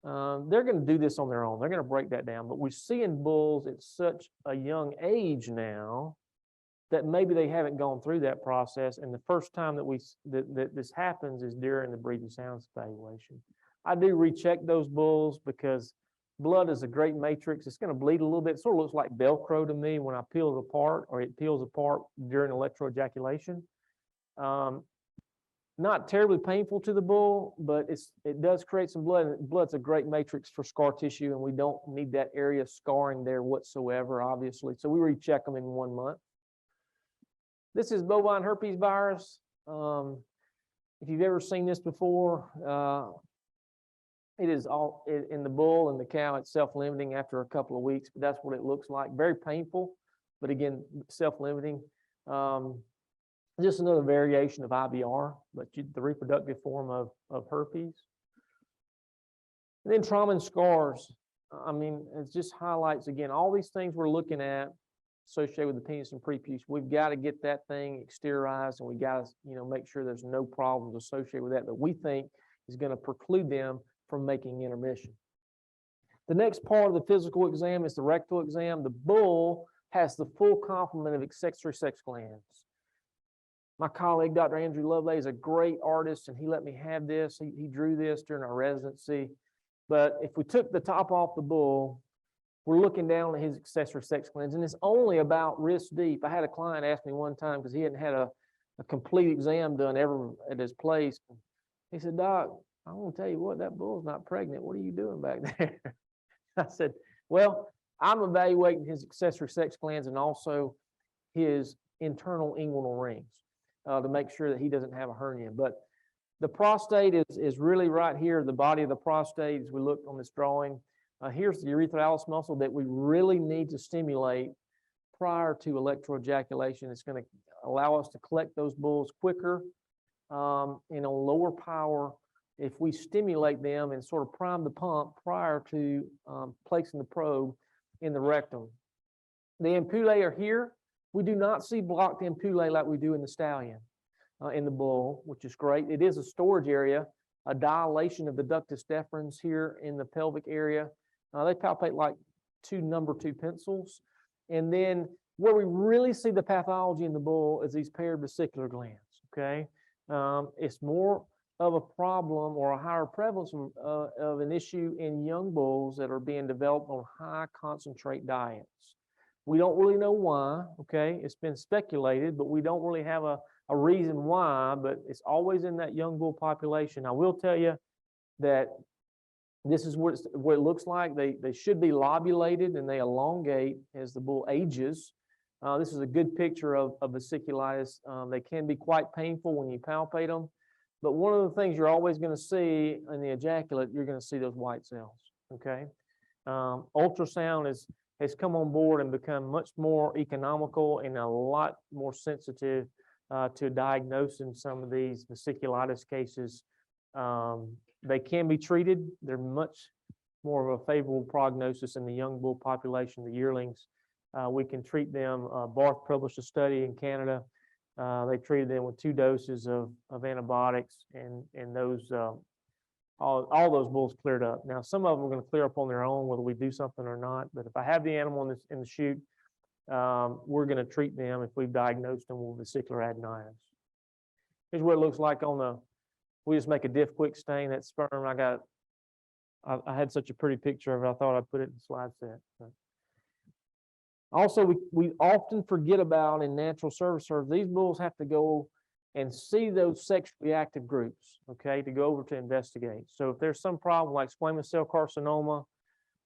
they're going to do this on their own. They're going to break that down. But we're seeing bulls at such a young age now that maybe they haven't gone through that process. And the first time that this happens is during the breathing sounds evaluation. I do recheck those bulls because blood is a great matrix. It's going to bleed a little bit. It sort of looks like Velcro to me when I peel it apart, or it peels apart during electroejaculation. Not terribly painful to the bull, but it does create some blood. And blood's a great matrix for scar tissue, and we don't need that area scarring there whatsoever, obviously. So we recheck them in 1 month. This is bovine herpes virus. If you've ever seen this before, it is all in the bull and the cow. It's self-limiting after a couple of weeks, but that's what it looks like. Very painful, but again, self-limiting. Just another variation of IBR, but the reproductive form of herpes. And then trauma and scars. I mean, it just highlights, again, all these things we're looking at associated with the penis and prepuce. We've got to get that thing exteriorized, and we got to, make sure there's no problems associated with that we think is going to preclude them from making intermission. The next part of the physical exam is the rectal exam. The bull has the full complement of accessory sex glands. My colleague, Dr. Andrew Lovelay, is a great artist, and he let me have this. He drew this during our residency. But if we took the top off the bull, we're looking down at his accessory sex glands, and it's only about wrist deep. I had a client ask me one time, because he hadn't had a complete exam done ever at his place. He said, "Doc, I want to tell you what, that bull's not pregnant. What are you doing back there?" I said, "Well, I'm evaluating his accessory sex glands and also his internal inguinal rings to make sure that he doesn't have a hernia." But the prostate is really right here, the body of the prostate, as we look on this drawing. Here's the urethralis muscle that we really need to stimulate prior to electroejaculation. It's going to allow us to collect those bulls quicker in a lower power if we stimulate them and sort of prime the pump prior to placing the probe in the rectum. The ampullae are here. We do not see blocked ampullae like we do in the stallion, in the bull, which is great. It is a storage area, a dilation of the ductus deferens here in the pelvic area. They palpate like number 2 pencils. And then where we really see the pathology in the bull is these paired vesicular glands, okay? It's more of a problem or a higher prevalence of an issue in young bulls that are being developed on high concentrate diets. We don't really know why, okay? It's been speculated, but we don't really have a reason why, but it's always in that young bull population. I will tell you that this is what it looks like. They should be lobulated, and they elongate as the bull ages. This is a good picture of vesiculitis. They can be quite painful when you palpate them, but one of the things you're always going to see in the ejaculate, you're going to see those white cells, okay? Ultrasound has come on board and become much more economical and a lot more sensitive to diagnosing some of these vesiculitis cases. They can be treated. They're much more of a favorable prognosis in the young bull population, the yearlings. We can treat them. Barth published a study in Canada. They treated them with 2 doses of antibiotics, and those all those bulls cleared up. Now, some of them are going to clear up on their own, whether we do something or not. But if I have the animal in the chute, we're going to treat them if we've diagnosed them with vesicular adenitis. Here's what it looks like on the, we just make a diff quick stain, that sperm. I had such a pretty picture of it, I thought I'd put it in the slide set. Also, we often forget about in natural service, these bulls have to go and see those sexually active groups, okay, to go over to investigate. So if there's some problem like squamous cell carcinoma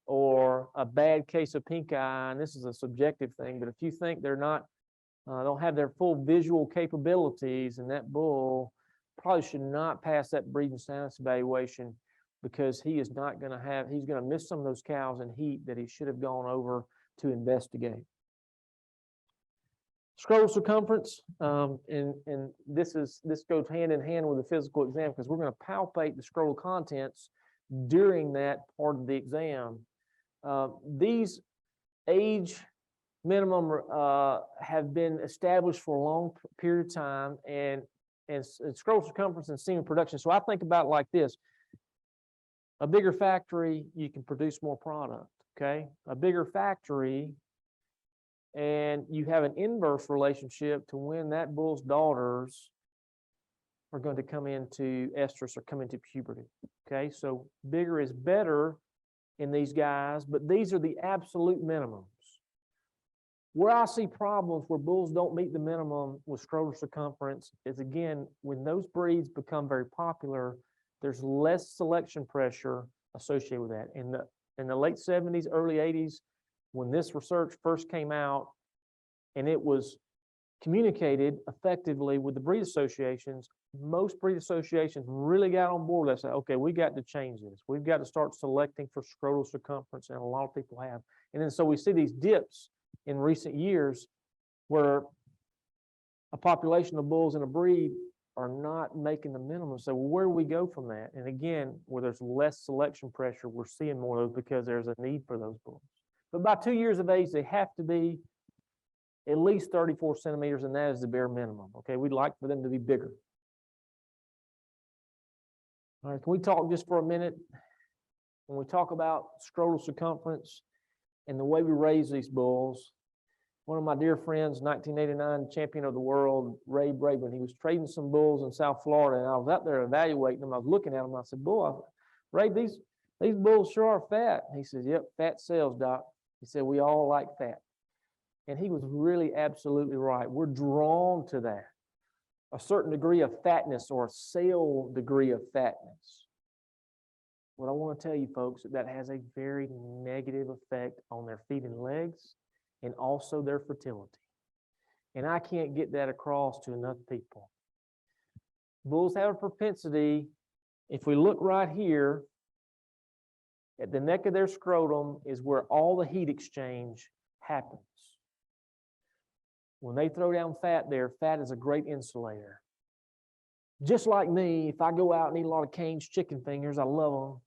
or a bad case of pink eye, and this is a subjective thing, but if you think they're not, don't have their full visual capabilities, and that bull probably should not pass that breeding soundness evaluation, because he is not going to have, he's going to miss some of those cows in heat that he should have gone over to investigate. Scrotal circumference, and this goes hand in hand with the physical exam, because we're going to palpate the scrotal contents during that part of the exam. These age minimum have been established for a long period of time, and scrotal circumference and semen production. So I think about it like this: a bigger factory, you can produce more product. Okay, a bigger factory, and you have an inverse relationship to when that bull's daughters are going to come into estrus or come into puberty. Okay, so bigger is better in these guys, but these are the absolute minimums. Where I see problems where bulls don't meet the minimum with scrotal circumference is, again, when those breeds become very popular, there's less selection pressure associated with that. In the late 70s, early 80s, when this research first came out and it was communicated effectively with the breed associations, most breed associations really got on board. They said, okay, we got to change this. We've got to start selecting for scrotal circumference, and a lot of people have. And then so we see these dips in recent years where a population of bulls in a breed are not making the minimum. So where do we go from that? And again, where there's less selection pressure, we're seeing more of those because there's a need for those bulls. But by 2 years of age, they have to be at least 34 centimeters, and that is the bare minimum. Okay, we'd like for them to be bigger. All right, can we talk just for a minute? When we talk about scrotal circumference and the way we raise these bulls, one of my dear friends, 1989 champion of the world, Ray Braben, he was trading some bulls in South Florida, and I was out there evaluating them. I was looking at them. I said, "Boy, Ray, these bulls sure are fat." He says, "Yep, fat sells, Doc." He said, "We all like fat." And he was really absolutely right. We're drawn to that. A certain degree of fatness, or a cell degree of fatness. What I want to tell you folks, that has a very negative effect on their feet and legs, and also their fertility. And I can't get that across to enough people. Bulls have a propensity, if we look right here, at the neck of their scrotum is where all the heat exchange happens. When they throw down fat there, fat is a great insulator. Just like me, if I go out and eat a lot of Cane's chicken fingers, I love them.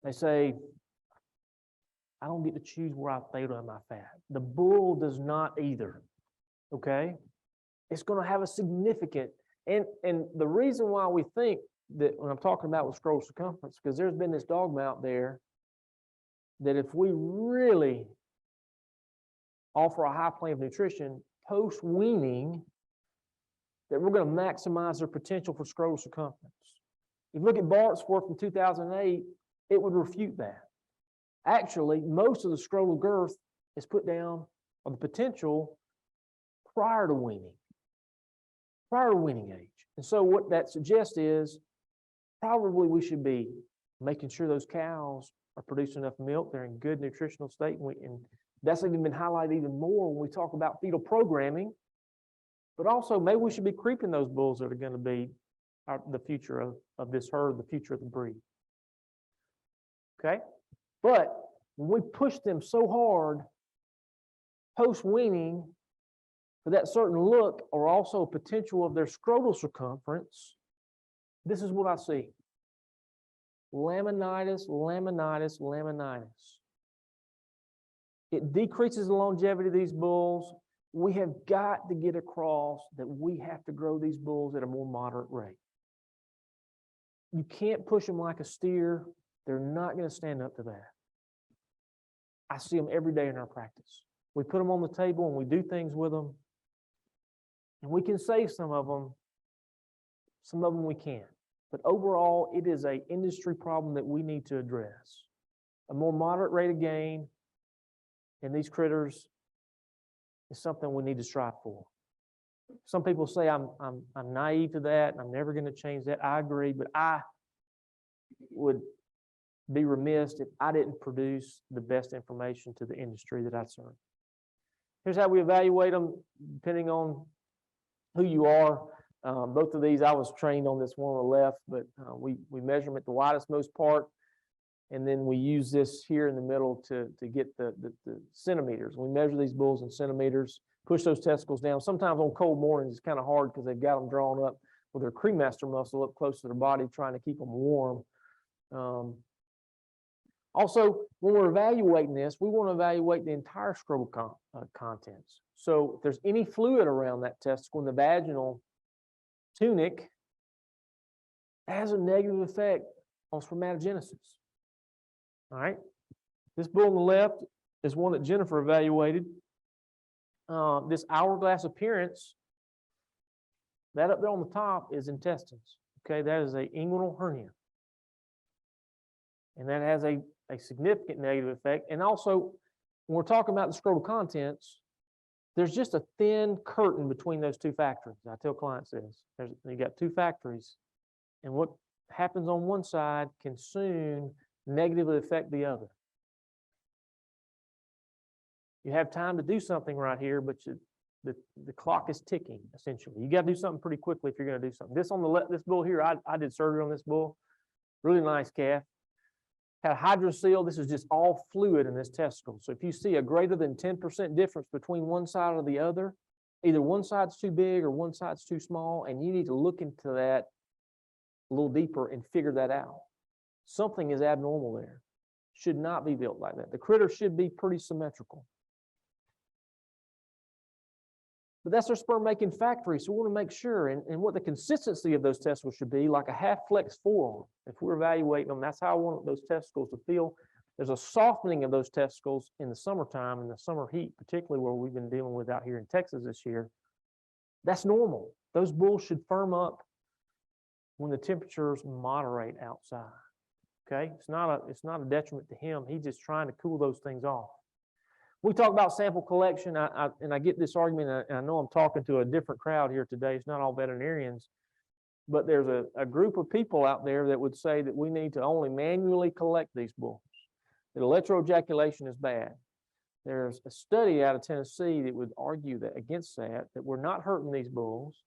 They say, I don't get to choose where I throw down my fat. The bull does not either, okay? It's going to have a significant, and the reason why we think that when I'm talking about with scrotal circumference, because there's been this dogma out there that if we really offer a high plane of nutrition post-weaning, that we're going to maximize their potential for scrotal circumference. If you look at Bart's work from 2008, it would refute that. Actually, most of the scrotal girth is put down on the potential prior to weaning age. And so what that suggests is probably we should be making sure those cows are producing enough milk, they're in good nutritional state, and that's even been highlighted even more when we talk about fetal programming. But also, maybe we should be creeping those bulls that are going to be the future of this herd, the future of the breed. Okay? But when we push them so hard post-weaning for that certain look, or also potential of their scrotal circumference, this is what I see. Laminitis, laminitis, laminitis. It decreases the longevity of these bulls. We have got to get across that we have to grow these bulls at a more moderate rate. You can't push them like a steer. They're not going to stand up to that. I see them every day in our practice. we put them on the table and we do things with them. And we can save some of them we can't. But overall, it is an industry problem that we need to address. A more moderate rate of gain in these critters is something we need to strive for. Some people say I'm naive to that and I'm never going to change that. I agree, but I would be remiss if I didn't produce the best information to the industry that I serve. Here's how we evaluate them, depending on who you are. Both of these, I was trained on this one on the left, but we measure them at the widest, most part, and then we use this here in the middle to get the centimeters. We measure these bulls in centimeters, push those testicles down. Sometimes on cold mornings, it's kind of hard because they've got them drawn up with their cremaster muscle up close to their body, trying to keep them warm. Also, when we're evaluating this, we want to evaluate the entire scrotal contents. So if there's any fluid around that testicle in the vaginal tunic, it has a negative effect on spermatogenesis. All right. This bull on the left is one that Jennifer evaluated. This hourglass appearance, that up there on the top is intestines. Okay, that is an inguinal hernia. And that has a significant negative effect. And also, when we're talking about the scrotal contents, there's just a thin curtain between those two factories. I tell clients this. You got two factories, and what happens on one side can soon negatively affect the other. You have time to do something right here, but the clock is ticking, essentially. You got to do something pretty quickly if you're going to do something. This on the left, this bull here, I did surgery on this bull. Really nice calf. Had a hydrocele. This is just all fluid in this testicle. So if you see a greater than 10% difference between one side or the other, either one side's too big or one side's too small, and you need to look into that a little deeper and figure that out. Something is abnormal there. Should not be built like that. The critter should be pretty symmetrical. But that's their sperm-making factory, so we want to make sure, and what the consistency of those testicles should be, like a half-flex forearm. If we're evaluating them, that's how I want those testicles to feel. There's a softening of those testicles in the summertime, in the summer heat, particularly where we've been dealing with out here in Texas this year. That's normal. Those bulls should firm up when the temperatures moderate outside. Okay, it's not a detriment to him. He's just trying to cool those things off. We talk about sample collection, and I get this argument, and I know I'm talking to a different crowd here today. It's not all veterinarians, but there's a group of people out there that would say that we need to only manually collect these bulls, that electroejaculation is bad. There's a study out of Tennessee that would argue that against that we're not hurting these bulls.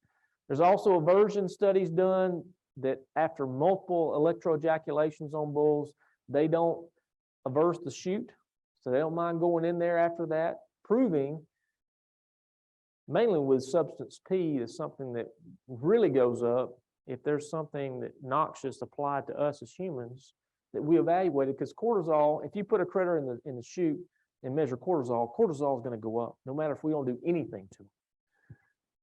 There's also aversion studies done that after multiple electroejaculations on bulls, they don't averse the chute. So they don't mind going in there after that, proving, mainly with substance P, is something that really goes up if there's something that noxious applied to us as humans that we evaluated. Because cortisol, if you put a critter in the chute and measure cortisol, cortisol is going to go up, no matter if we don't do anything to it.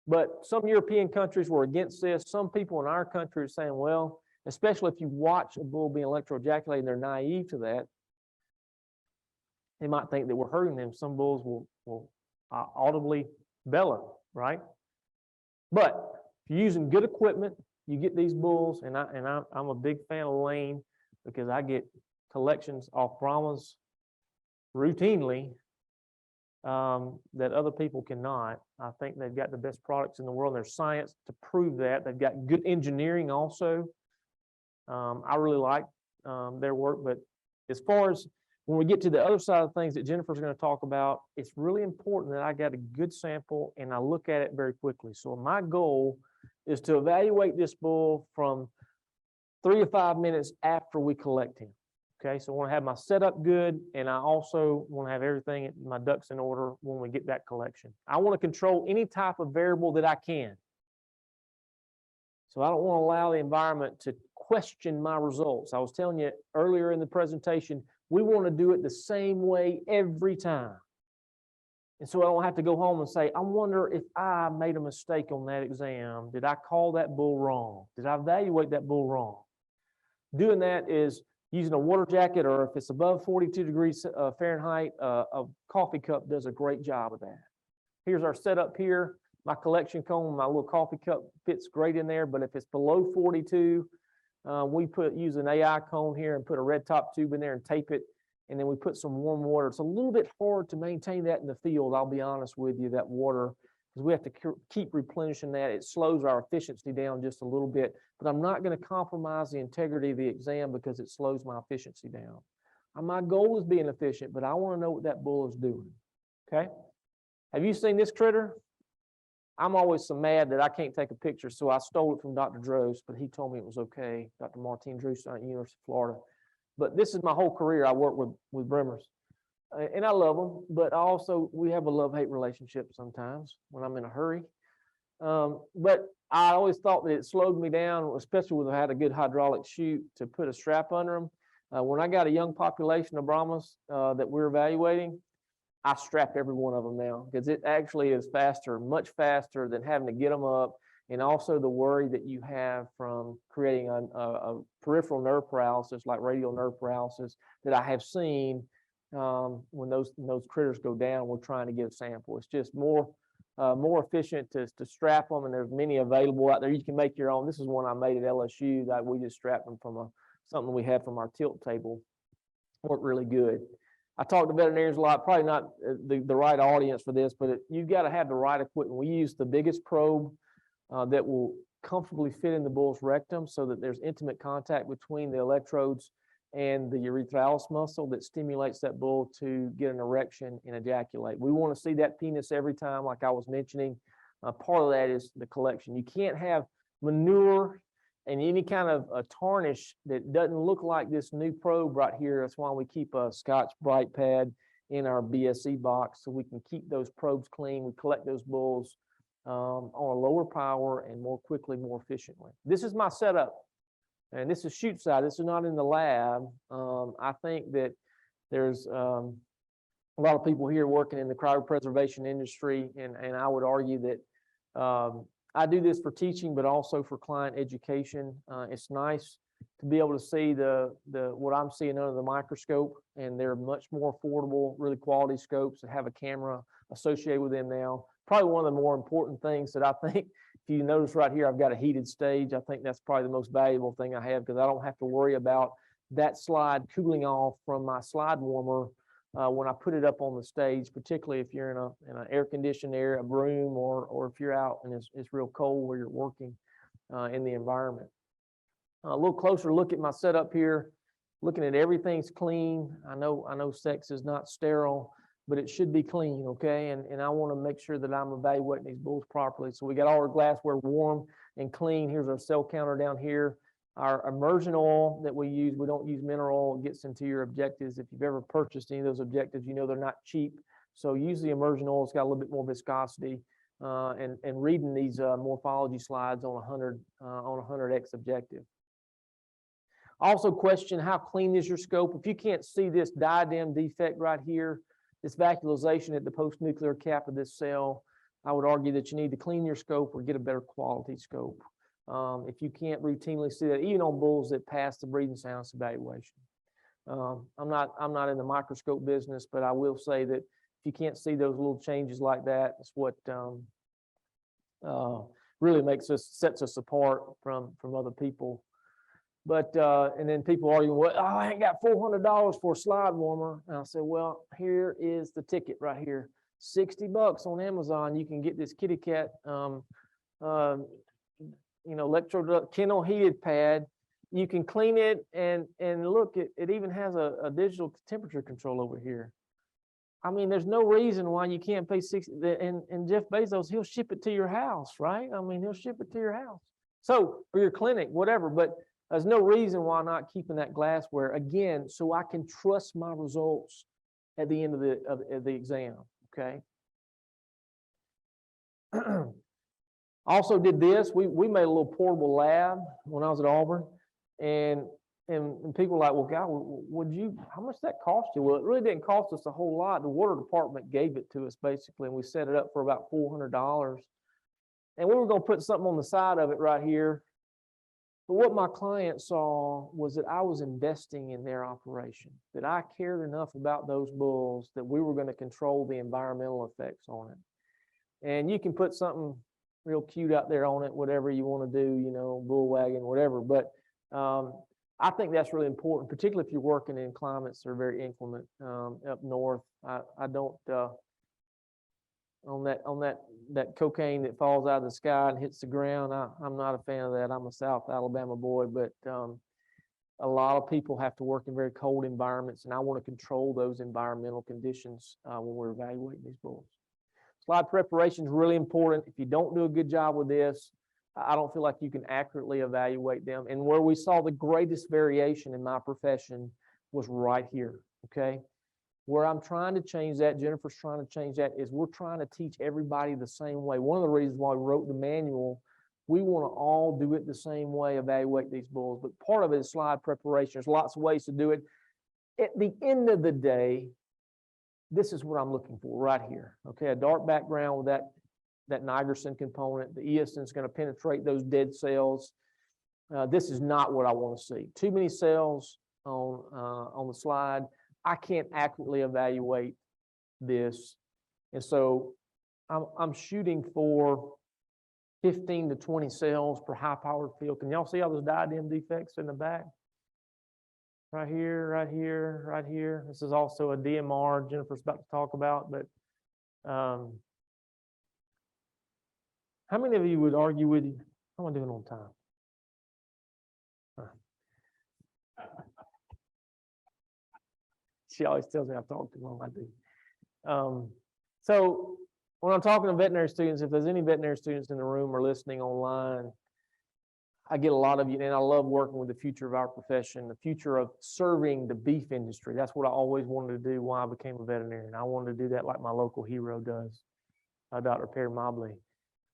But some European countries were against this. Some people in our country are saying, well, especially if you watch a bull being electroejaculated and they're naive to that, they might think that we're hurting them. Some bulls will audibly bellow, right? But if you're using good equipment, you get these bulls, and I'm a big fan of Lane because I get collections off Brahmas routinely that other people cannot. I think they've got the best products in the world. There's science to prove that. They've got good engineering also. I really like their work, but as far as when we get to the other side of things that Jennifer's going to talk about, it's really important that I got a good sample and I look at it very quickly. So my goal is to evaluate this bull from 3 to 5 minutes after we collect him. Okay, so I want to have my setup good, and I also want to have everything, my ducks in order when we get that collection. I want to control any type of variable that I can. So I don't want to allow the environment to question my results. I was telling you earlier in the presentation, we want to do it the same way every time. And so I don't have to go home and say, I wonder if I made a mistake on that exam. Did I call that bull wrong? Did I evaluate that bull wrong? Doing that is using a water jacket, or if it's above 42 degrees Fahrenheit, a coffee cup does a great job of that. Here's our setup here. My collection cone, my little coffee cup fits great in there, but if it's below 42, we use an AI cone here and put a red top tube in there and tape it, and then we put some warm water. It's a little bit hard to maintain that in the field, I'll be honest with you, that water, because we have to keep replenishing that. It slows our efficiency down just a little bit, but I'm not going to compromise the integrity of the exam because it slows my efficiency down. My goal is being efficient, but I want to know what that bull is doing, okay? Have you seen this critter? I'm always so mad that I can't take a picture, so I stole it from Dr. Drost, but he told me it was okay, Dr. Martine Drost at the University of Florida. But this is my whole career. I work with Bremers, and I love them, but we have a love-hate relationship sometimes when I'm in a hurry. But I always thought that it slowed me down, especially when I had a good hydraulic chute to put a strap under them. When I got a young population of Brahmas that we're evaluating, I strap every one of them now because it actually is faster, much faster than having to get them up. And also the worry that you have from creating a peripheral nerve paralysis, like radial nerve paralysis, that I have seen when those critters go down. We're trying to get a sample. It's just more efficient to strap them, and there's many available out there. You can make your own. This is one I made at LSU that we just strapped them from something we had from our tilt table. Worked really good. I talk to veterinarians a lot, probably not the right audience for this, but you've got to have the right equipment. We use the biggest probe that will comfortably fit in the bull's rectum so that there's intimate contact between the electrodes and the urethralis muscle that stimulates that bull to get an erection and ejaculate. We want to see that penis every time, like I was mentioning. Part of that is the collection. You can't have manure and any kind of a tarnish that doesn't look like this new probe right here. That's why we keep a Scotch Brite pad in our BSE box so we can keep those probes clean. We collect those bulls on a lower power and more quickly, more efficiently. This is my setup, and this is shoot side. This is not in the lab. I think that there's a lot of people here working in the cryopreservation industry, and I would argue that I do this for teaching, but also for client education. It's nice to be able to see what I'm seeing under the microscope, and they're much more affordable, really quality scopes that have a camera associated with them now. Probably one of the more important things that I think, if you notice right here, I've got a heated stage. I think that's probably the most valuable thing I have because I don't have to worry about that slide cooling off from my slide warmer when I put it up on the stage, particularly if you're in an air-conditioned area, a room, or if you're out and it's real cold where you're working in the environment. A little closer look at my setup here, looking at everything's clean. I know sex is not sterile, but it should be clean, okay? And I want to make sure that I'm evaluating these bulls properly. So we got all our glassware warm and clean. Here's our cell counter down here. Our immersion oil that we use, we don't use mineral oil. It gets into your objectives. If you've ever purchased any of those objectives, you know they're not cheap. So use the immersion oil. It's got a little bit more viscosity. And reading these morphology slides on 100x objective. Also question, how clean is your scope? If you can't see this diadem defect right here, this vacuolization at the post-nuclear cap of this cell, I would argue that you need to clean your scope or get a better quality scope. If you can't routinely see that, even on bulls that pass the breathing soundness evaluation. I'm not in the microscope business, but I will say that if you can't see those little changes like that, it's what really sets us apart from other people. But and then people argue, well, oh, I ain't got $400 for a slide warmer. And I said, well, here is the ticket right here. $60 on Amazon. You can get this kitty cat, electro kennel heated pad. You can clean it, and look, it even has a digital temperature control over here. I mean, there's no reason why you can't pay $60. And Jeff Bezos, he'll ship it to your house, right? I mean, he'll ship it to your house. So, or your clinic, whatever. But there's no reason why not keeping that glassware, again, so I can trust my results at the end of the exam, okay? Also did this, we made a little portable lab when I was at Auburn, and people were like, well, God, how much that cost you? Well, it really didn't cost us a whole lot. The water department gave it to us basically, and we set it up for about $400. And we were going to put something on the side of it right here But what my client saw was that I was investing in their operation, that I cared enough about those bulls that we were going to control the environmental effects on it. And you can put something real cute out there on it, whatever you want to do, you know, bull wagon, whatever. But I think that's really important, particularly if you're working in climates that are very inclement up north. I don't on that cocaine that falls out of the sky and hits the ground. I'm not a fan of that. I'm a South Alabama boy, but a lot of people have to work in very cold environments, and I want to control those environmental conditions when we're evaluating these bulls. Slide preparation is really important. If you don't do a good job with this, I don't feel like you can accurately evaluate them. And where we saw the greatest variation in my profession was right here, okay? Where I'm trying to change that, Jennifer's trying to change that, is we're trying to teach everybody the same way. One of the reasons why we wrote the manual, we want to all do it the same way, evaluate these bulls. But part of it is slide preparation. There's lots of ways to do it. At the end of the day, this is what I'm looking for right here. Okay, a dark background with that nigrosin component. The eosin is going to penetrate those dead cells. This is not what I want to see. Too many cells on the slide. I can't accurately evaluate this, and so I'm shooting for 15 to 20 cells per high-powered field. Can y'all see all those diadem defects in the back? Right here, right here, right here. This is also a DMR Jennifer's about to talk about, but how many of you would argue with you? How am I doing on time? She always tells me I've talked too long. I do. So when I'm talking to veterinary students, if there's any veterinary students in the room or listening online, I get a lot of you, and I love working with the future of our profession, the future of serving the beef industry. That's what I always wanted to do when I became a veterinarian. I wanted to do that like my local hero does, Dr. Perry Mobley.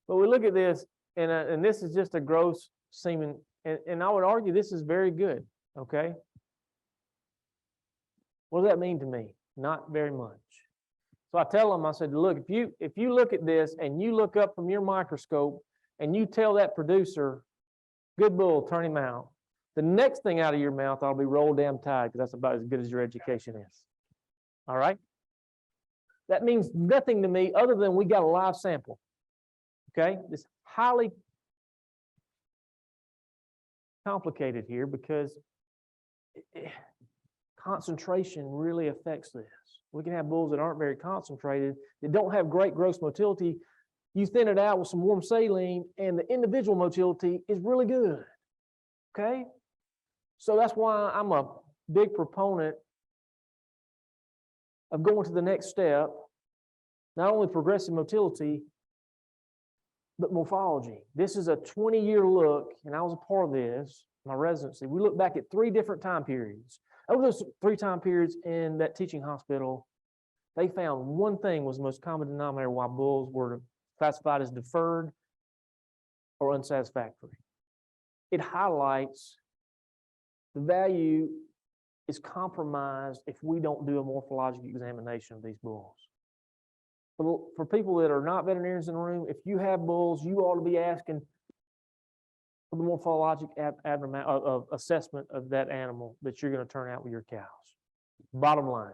But we look at this, and this is just a gross semen, and I would argue this is very good, okay? What does that mean to me? Not very much. So I tell them, I said, look, if you look at this and you look up from your microscope and you tell that producer, good bull, turn him out, the next thing out of your mouth ought to be roll damn tide, because that's about as good as your education is. All right? That means nothing to me other than we got a live sample. Okay? It's highly complicated here because concentration really affects this. We can have bulls that aren't very concentrated, that don't have great gross motility. You thin it out with some warm saline, and the individual motility is really good. Okay? So that's why I'm a big proponent of going to the next step, not only progressive motility, but morphology. This is a 20-year look, and I was a part of this, my residency. We looked back at 3 different time periods. Over those 3 time periods in that teaching hospital, they found one thing was the most common denominator why bulls were classified as deferred or unsatisfactory. It highlights the value is compromised if we don't do a morphologic examination of these bulls. For people that are not veterinarians in the room, if you have bulls, you ought to be asking for the morphologic assessment of that animal that you're going to turn out with your cows. Bottom line,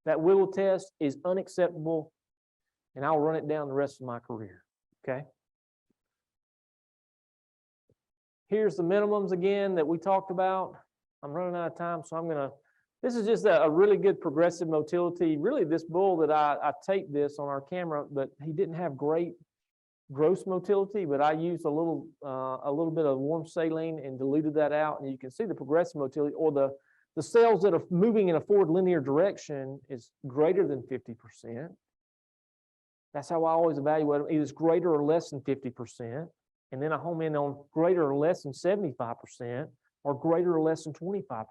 that Whittle test is unacceptable, and I'll run it down the rest of my career, okay? Here's the minimums again that we talked about. I'm running out of time, so this is just a really good progressive motility. Really, this bull that I taped this on our camera, but he didn't have great gross motility, but I used a little bit of warm saline and diluted that out, and you can see the progressive motility, or the cells that are moving in a forward linear direction is greater than 50%. That's how I always evaluate them. Either it's greater or less than 50%, and then I home in on greater or less than 75%, or greater or less than 25%.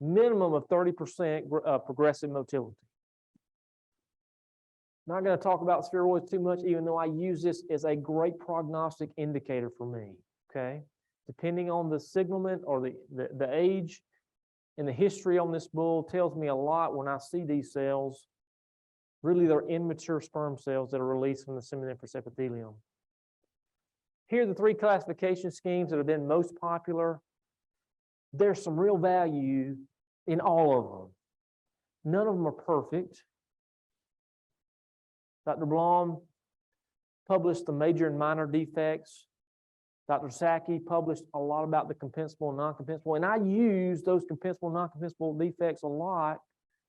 Minimum of 30% progressive motility. Not going to talk about spheroids too much, even though I use this as a great prognostic indicator for me, okay? Depending on the signalment or the age and the history on this bull tells me a lot when I see these cells. Really, they're immature sperm cells that are released from the seminiferous epithelium. Here are the 3 classification schemes that have been most popular. There's some real value in all of them. None of them are perfect. Dr. Blom published the major and minor defects. Dr. Sacchi published a lot about the compensable and non-compensable, and I use those compensable and non-compensable defects a lot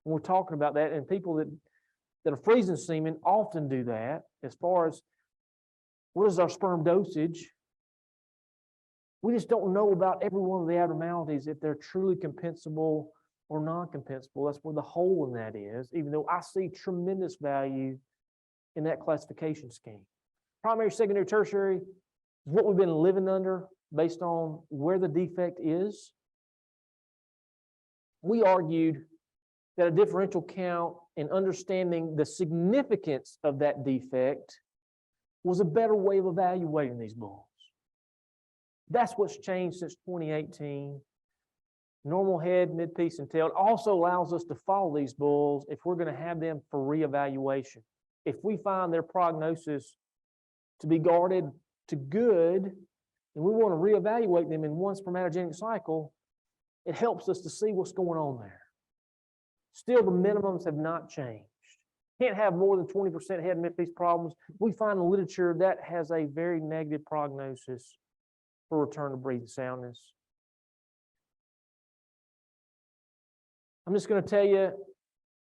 when we're talking about that, and people that are freezing semen often do that as far as what is our sperm dosage. We just don't know about every one of the abnormalities if they're truly compensable or non-compensable. That's where the hole in that is, even though I see tremendous value in that classification scheme. Primary, secondary, tertiary is what we've been living under based on where the defect is. We argued that a differential count and understanding the significance of that defect was a better way of evaluating these bulls. That's what's changed since 2018. Normal head, mid-piece, and tail. It also allows us to follow these bulls if we're going to have them for reevaluation. If we find their prognosis to be guarded to good, and we want to reevaluate them in one spermatogenic cycle, it helps us to see what's going on there. Still, the minimums have not changed. Can't have more than 20% head and mid-piece problems. We find in the literature that has a very negative prognosis for return to breathing soundness. I'm just going to tell you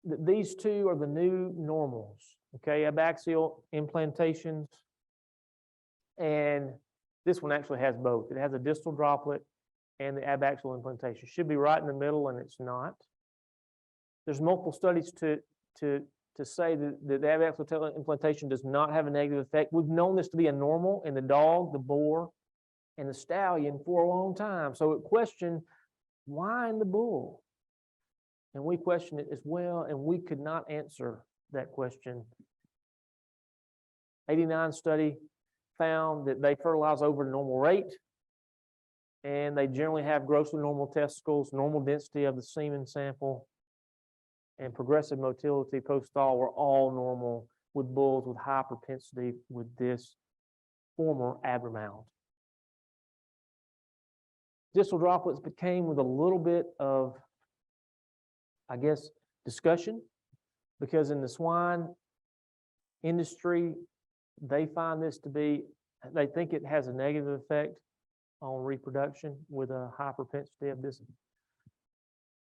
that these 2 are the new normals, okay? Abaxial implantations, and this one actually has both. It has a distal droplet and the abaxial implantation. Should be right in the middle, and it's not. There's multiple studies to say that the abaxial implantation does not have a negative effect. We've known this to be a normal in the dog, the boar, and the stallion for a long time. So it questioned, why in the bull? And we questioned it as well, and we could not answer that question. 89 study found that they fertilize over the normal rate, and they generally have grossly normal testicles, normal density of the semen sample, and progressive motility post-thaw were all normal with bulls with high propensity with this former abnormality. Distal droplets became with a little bit of, I guess, discussion, because in the swine industry, they find this to be, they think it has a negative effect on reproduction with a high propensity of this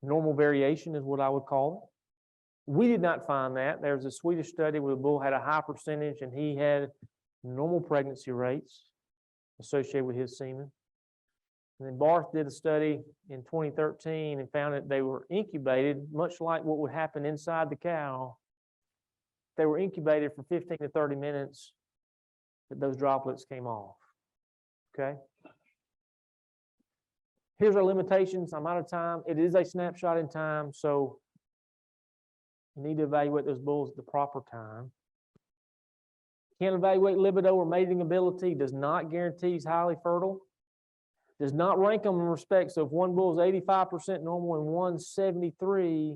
normal variation is what I would call it. We did not find that. There was a Swedish study where the bull had a high percentage and he had normal pregnancy rates associated with his semen. And then Barth did a study in 2013 and found that they were incubated, much like what would happen inside the cow. They were incubated for 15 to 30 minutes that those droplets came off. Okay? Here's our limitations. I'm out of time. It is a snapshot in time, so you need to evaluate those bulls at the proper time. Can't evaluate libido or mating ability, does not guarantee he's highly fertile. Does not rank them in respect. So if one bull is 85% normal and one's 73,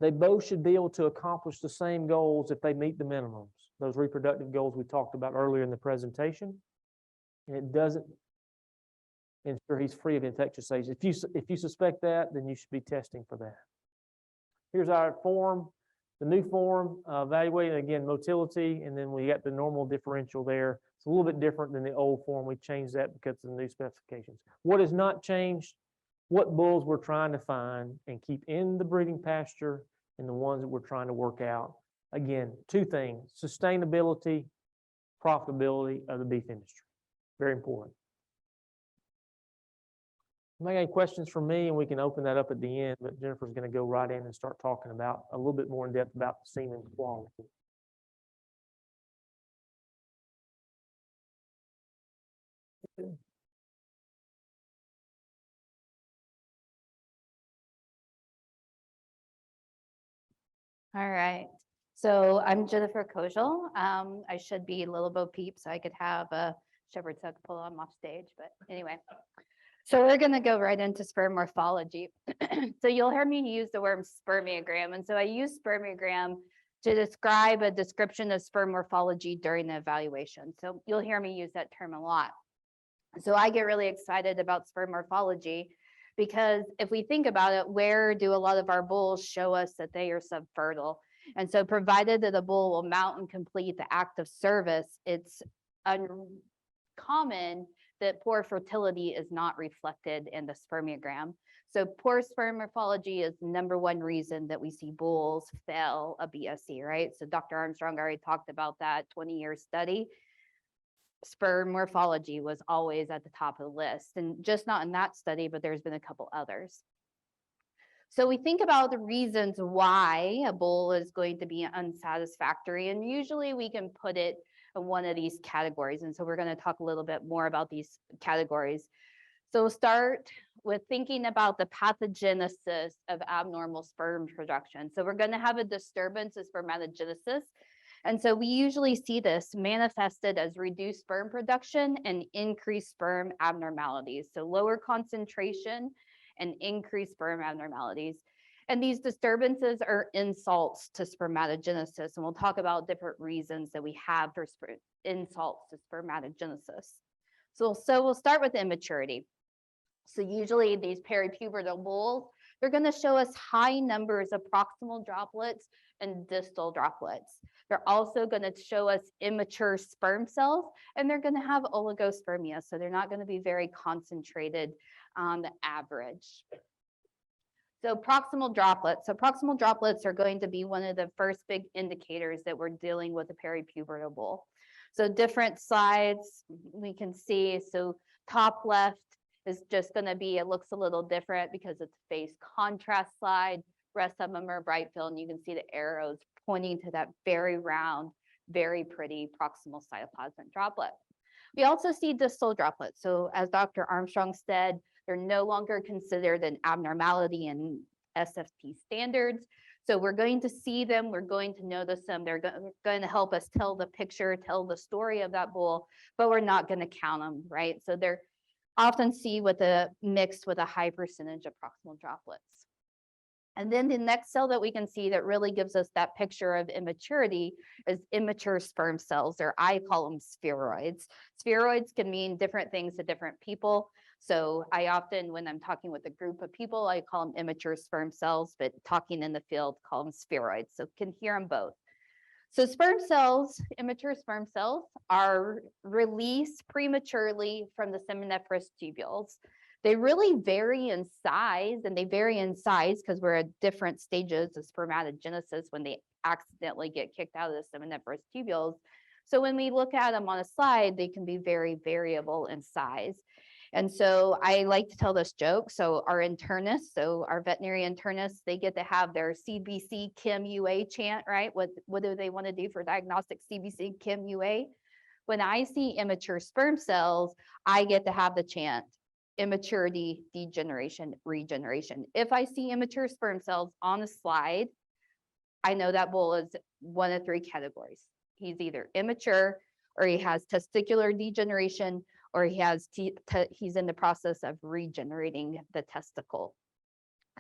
they both should be able to accomplish the same goals if they meet the minimums. Those reproductive goals we talked about earlier in the presentation. And it doesn't ensure he's free of infectious agents. If you suspect that, then you should be testing for that. Here's our form, the new form, evaluating again motility, and then we got the normal differential there. It's a little bit different than the old form. We changed that because of the new specifications. What has not changed? What bulls we're trying to find and keep in the breeding pasture and the ones that we're trying to work out. Again, 2 things: sustainability, profitability of the beef industry. Very important. Make any questions from me, and we can open that up at the end, but Jennifer's going to go right in and start talking about a little bit more in depth about the semen quality. All right. So I'm Jennifer Kojal. I should be Little Bo Peep, so I could have a shepherd's hook pull him off stage. But anyway, so we're going to go right into sperm morphology. So you'll hear me use the word spermiogram. And so I use spermiogram to describe a description of sperm morphology during the evaluation. So you'll hear me use that term a lot. So I get really excited about sperm morphology because if we think about it, where do a lot of our bulls show us that they are subfertile? And so provided that a bull will mount and complete the act of service, it's uncommon that poor fertility is not reflected in the spermiogram. So poor sperm morphology is the #1 reason that we see bulls fail a BSE, right? So Dr. Armstrong already talked about that 20-year study. Sperm morphology was always at the top of the list, and just not in that study, but there's been a couple others. So we think about the reasons why a bull is going to be unsatisfactory, and usually we can put it in one of these categories. And so we're going to talk a little bit more about these categories. So we'll start with thinking about the pathogenesis of abnormal sperm production. So we're going to have a disturbance of spermatogenesis. And so we usually see this manifested as reduced sperm production and increased sperm abnormalities. So lower concentration and increased sperm abnormalities. And these disturbances are insults to spermatogenesis. And we'll talk about different reasons that we have for insults to spermatogenesis. So we'll start with immaturity. So usually these peripubertal bulls, they're going to show us high numbers of proximal droplets and distal droplets. They're also going to show us immature sperm cells, and they're going to have oligospermia. So they're not going to be very concentrated on the average. So proximal droplets. So proximal droplets are going to be one of the first big indicators that we're dealing with a peripubertal bull. So different slides we can see. So top left is just going to be, it looks a little different because it's a phase contrast slide. Rest of them are bright field, and you can see the arrows pointing to that very round, very pretty proximal cytoplasmic droplet. We also see distal droplets. So as Dr. Armstrong said, they're no longer considered an abnormality in SFT standards. So we're going to see them, we're going to notice them, they're going to help us tell the picture, tell the story of that bull, but we're not going to count them, right? So they're often seen with a mixed with a high percentage of proximal droplets. And then the next cell that we can see that really gives us that picture of immaturity is immature sperm cells, or I call them spheroids. Spheroids can mean different things to different people. So I often, when I'm talking with a group of people, I call them immature sperm cells, but talking in the field, call them spheroids. So can hear them both. So sperm cells, immature sperm cells, are released prematurely from the seminiferous tubules. They really vary in size, and they vary in size because we're at different stages of spermatogenesis when they accidentally get kicked out of the seminiferous tubules. So when we look at them on a slide, they can be very variable in size. And so I like to tell this joke. So our internists, so our veterinary internists, they get to have their CBC Chem UA chant, right? What do they want to do for diagnostic CBC Chem UA? When I see immature sperm cells, I get to have the chant immaturity, degeneration, regeneration. If I see immature sperm cells on a slide, I know that bull is one of 3 categories. He's either immature, or he has testicular degeneration, or he's in the process of regenerating the testicle.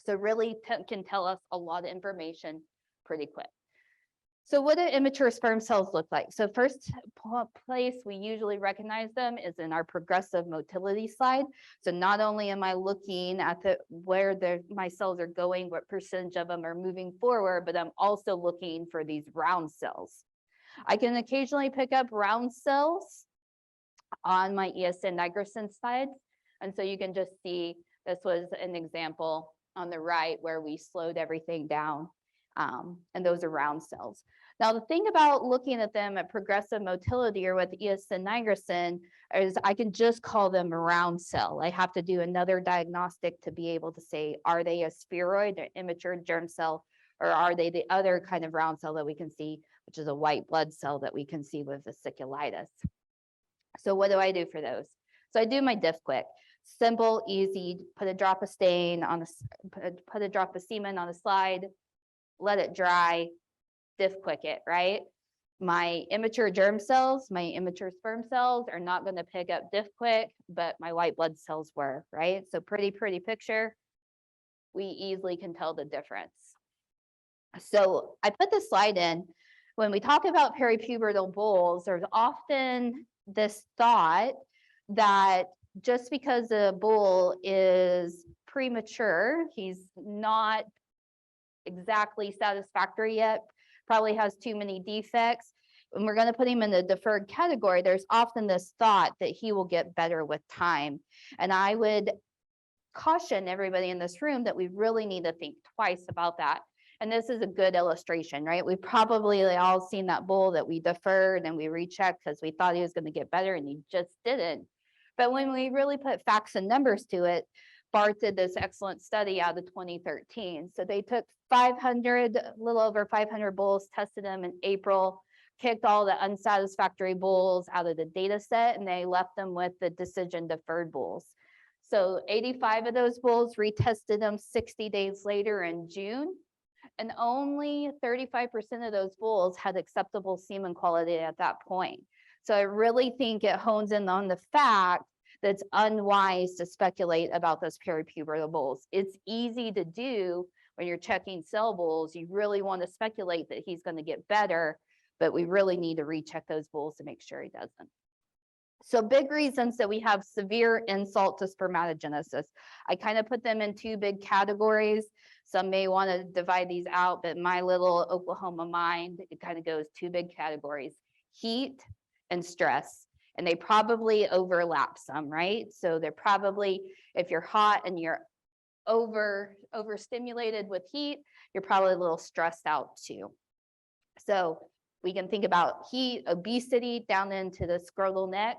So really can tell us a lot of information pretty quick. So what do immature sperm cells look like? So first place we usually recognize them is in our progressive motility slide. So not only am I looking at where my cells are going, what percentage of them are moving forward, but I'm also looking for these round cells. I can occasionally pick up round cells on my ESN nigrosin slides. And so you can just see, this was an example on the right where we slowed everything down. And those are round cells. Now, the thing about looking at them at progressive motility or with ESN nigrosin is I can just call them a round cell. I have to do another diagnostic to be able to say, are they a spheroid, an immature germ cell, or are they the other kind of round cell that we can see, which is a white blood cell that we can see with vesiculitis. So what do I do for those? So I do my diff quick. Simple, easy, put a drop of stain on put a drop of semen on a slide, let it dry, diff quick it, right? My immature germ cells, my immature sperm cells are not going to pick up diff quick, but my white blood cells were, right? So pretty picture. We easily can tell the difference. So I put this slide in. When we talk about peripubertal bulls, there's often this thought that just because the bull is premature, he's not exactly satisfactory yet, probably has too many defects, and we're going to put him in the deferred category, there's often this thought that he will get better with time. And I would caution everybody in this room that we really need to think twice about that. And this is a good illustration, right? We've probably all seen that bull that we deferred and we rechecked because we thought he was going to get better and he just didn't. But when we really put facts and numbers to it, Bart did this excellent study out of 2013. So they took 500, a little over 500 bulls, tested them in April, kicked all the unsatisfactory bulls out of the data set, and they left them with the decision deferred bulls. So 85 of those bulls retested them 60 days later in June, and only 35% of those bulls had acceptable semen quality at that point. So I really think it hones in on the fact that it's unwise to speculate about those peripubertal bulls. It's easy to do when you're checking cell bulls. You really want to speculate that he's going to get better, but we really need to recheck those bulls to make sure he doesn't. So big reasons that we have severe insult to spermatogenesis. I kind of put them in two big categories. Some may want to divide these out, but my little Oklahoma mind, it kind of goes two big categories: heat and stress. And they probably overlap some, right? So they're probably, if you're hot and you're overstimulated with heat, you're probably a little stressed out too. So we can think about heat, obesity down into the scrotal neck,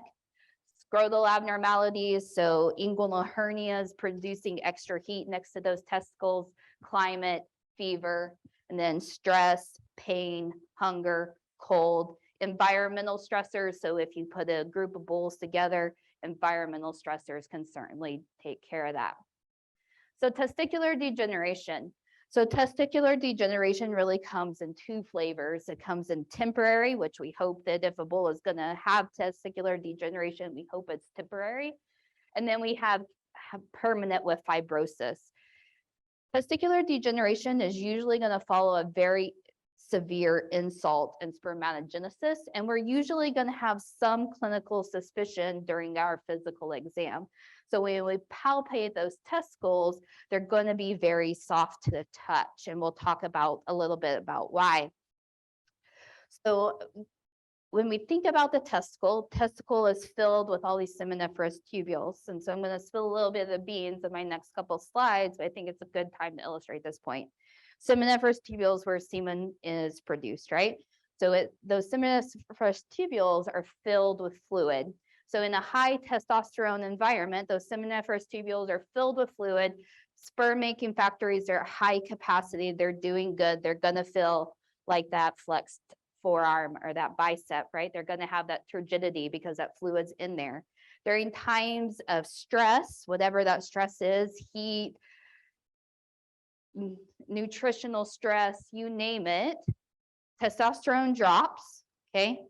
scrotal abnormalities, so inguinal hernias producing extra heat next to those testicles, climate, fever, and then stress, pain, hunger, cold, environmental stressors. So if you put a group of bulls together, environmental stressors can certainly take care of that. So testicular degeneration. So testicular degeneration really comes in two flavors. It comes in temporary, which we hope that if a bull is going to have testicular degeneration, we hope it's temporary. And then we have permanent with fibrosis. Testicular degeneration is usually going to follow a very severe insult and spermatogenesis, and we're usually going to have some clinical suspicion during our physical exam. So when we palpate those testicles, they're going to be very soft to the touch, and we'll talk about a little bit about why. So when we think about the testicle is filled with all these seminiferous tubules. And so I'm going to spill a little bit of the beans in my next couple slides, but I think it's a good time to illustrate this point. Seminiferous tubules where semen is produced, right? So those seminiferous tubules are filled with fluid. So in a high testosterone environment, those seminiferous tubules are filled with fluid. Sperm making factories are high capacity. They're doing good. They're going to feel like that flexed forearm or that bicep, right? They're going to have that turgidity because that fluid's in there. During times of stress, whatever that stress is, heat, nutritional stress, you name it, testosterone drops, okay?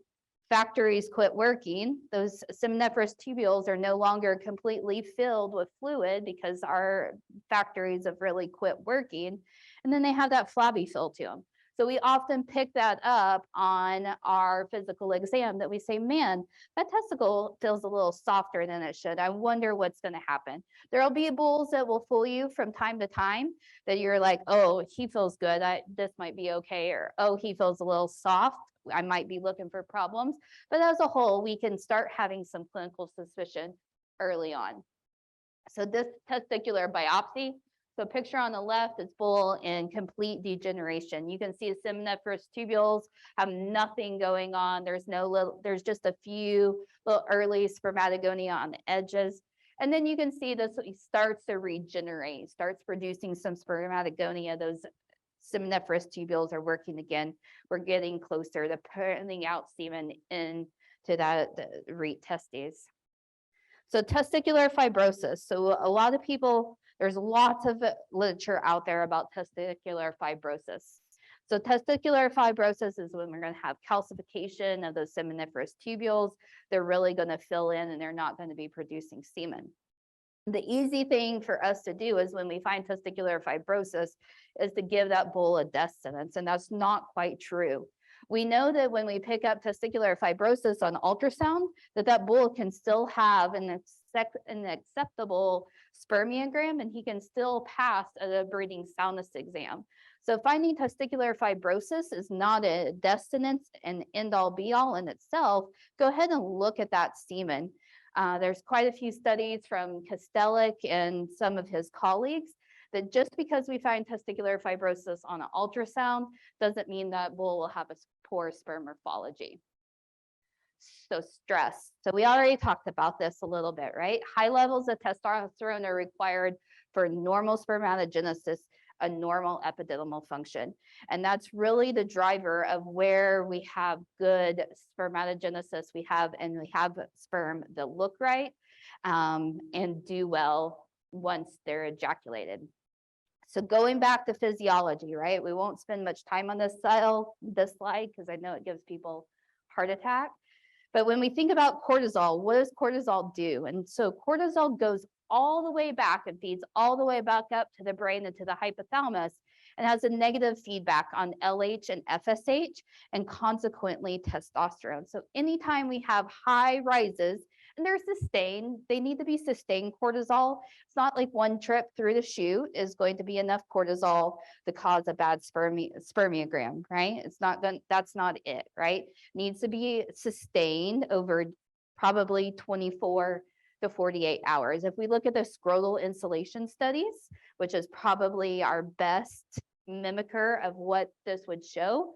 Factories quit working. Those seminiferous tubules are no longer completely filled with fluid because our factories have really quit working. And then they have that flabby feel to them. So we often pick that up on our physical exam that we say, man, that testicle feels a little softer than it should. I wonder what's going to happen. There'll be bulls that will fool you from time to time that you're like, oh, he feels good. This might be okay. Or, oh, he feels a little soft. I might be looking for problems. But as a whole, we can start having some clinical suspicion early on. So this testicular biopsy, so picture on the left is bull in complete degeneration. You can see the seminiferous tubules have nothing going on. There's just a few little early spermatogonia on the edges. And then you can see this starts to regenerate, starts producing some spermatogonia. Those seminiferous tubules are working again. We're getting closer to putting out semen into that testes. So testicular fibrosis. So a lot of people, there's lots of literature out there about testicular fibrosis. So testicular fibrosis is when we're going to have calcification of those seminiferous tubules. They're really going to fill in and they're not going to be producing semen. The easy thing for us to do is when we find testicular fibrosis is to give that bull a death sentence, and that's not quite true. We know that when we pick up testicular fibrosis on ultrasound, that bull can still have, and it's an acceptable spermiogram, and he can still pass a breeding soundness exam. So finding testicular fibrosis is not a destinant and end all be all in itself. Go ahead and look at that semen. There's quite a few studies from Kostelic and some of his colleagues that just because we find testicular fibrosis on an ultrasound doesn't mean that bull will have a poor sperm morphology. So stress. So we already talked about this a little bit, right? High levels of testosterone are required for normal spermatogenesis, a normal epididymal function. And that's really the driver of where we have good spermatogenesis. We have sperm that look right and do well once they're ejaculated. So going back to physiology, right? We won't spend much time on this slide because I know it gives people heart attack. But when we think about cortisol, what does cortisol do? And so cortisol goes all the way back and feeds all the way back up to the brain and to the hypothalamus and has a negative feedback on LH and FSH and consequently testosterone. So anytime we have high rises, and they're sustained, they need to be sustained cortisol. It's not like one trip through the chute is going to be enough cortisol to cause a bad spermiogram, right? It's not going, that's not it, right? Needs to be sustained over probably 24 to 48 hours. If we look at the scrotal insulation studies, which is probably our best mimicker of what this would show,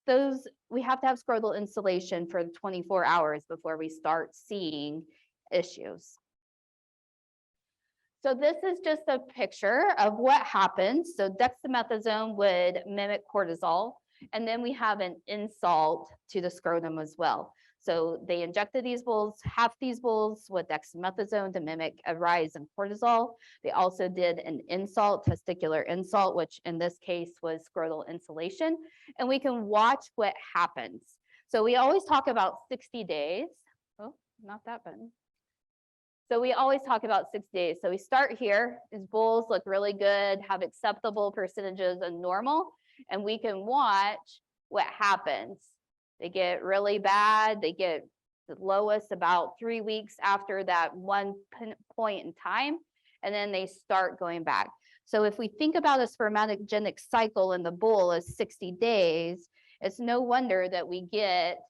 those we have to have scrotal insulation for 24 hours before we start seeing issues. So this is just a picture of what happens. So dexamethasone would mimic cortisol, and then we have an insult to the scrotum as well. So they injected these bulls, half these bulls with dexamethasone to mimic a rise in cortisol. They also did an insult, testicular insult, which in this case was scrotal insulation. And we can watch what happens. So we always talk about 60 days. Oh, not that button. So we always talk about 6 days. So we start here, his bulls look really good, have acceptable percentages of normal, and we can watch what happens. They get really bad. They get the lowest about 3 weeks after that one point in time, and then they start going back. So if we think about a spermatogenic cycle in the bull as 60 days, it's no wonder that we get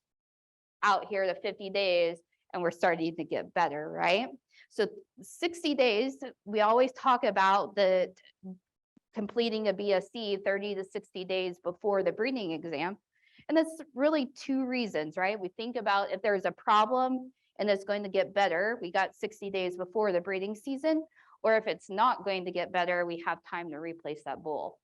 out here to 50 days and we're starting to get better, right? So 60 days, we always talk about the completing a BSC 30 to 60 days before the breeding exam. And that's really two reasons, right? We think about if there's a problem and it's going to get better, we got 60 days before the breeding season, or if it's not going to get better, we have time to replace that bull.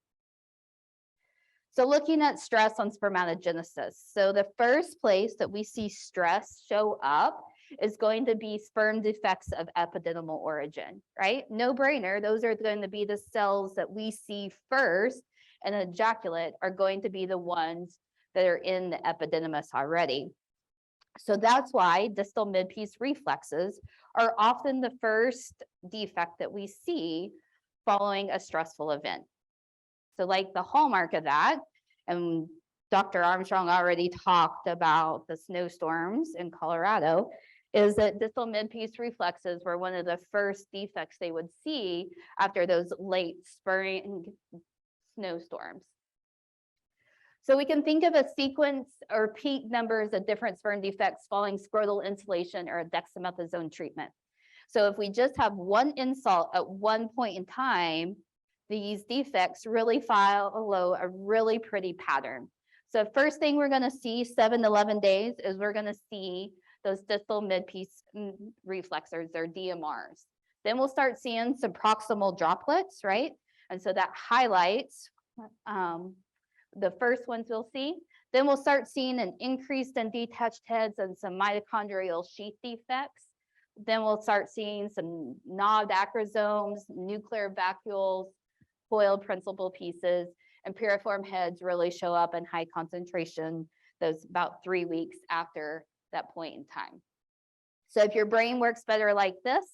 So looking at stress on spermatogenesis. So the first place that we see stress show up is going to be sperm defects of epididymal origin, right? No brainer, those are going to be the cells that we see first, and ejaculate are going to be the ones that are in the epididymis already. So that's why distal midpiece reflexes are often the first defect that we see following a stressful event. So like the hallmark of that, and Dr. Armstrong already talked about the snowstorms in Colorado, is that distal midpiece reflexes were one of the first defects they would see after those late spring snowstorms. So we can think of a sequence or peak numbers of different sperm defects following scrotal insulation or a dexamethasone treatment. So if we just have one insult at one point in time, these defects really follow a really pretty pattern. So first thing we're going to see 7 to 11 days is we're going to see those distal midpiece reflexes or DMRs. Then we'll start seeing some proximal droplets, right? And so that highlights the first ones we'll see. Then we'll start seeing an increase in detached heads and some mitochondrial sheath defects. Then we'll start seeing some knobbed acrosomes, nuclear vacuoles, coiled principal pieces, and piriform heads really show up in high concentration, those about 3 weeks after that point in time. So if your brain works better like this,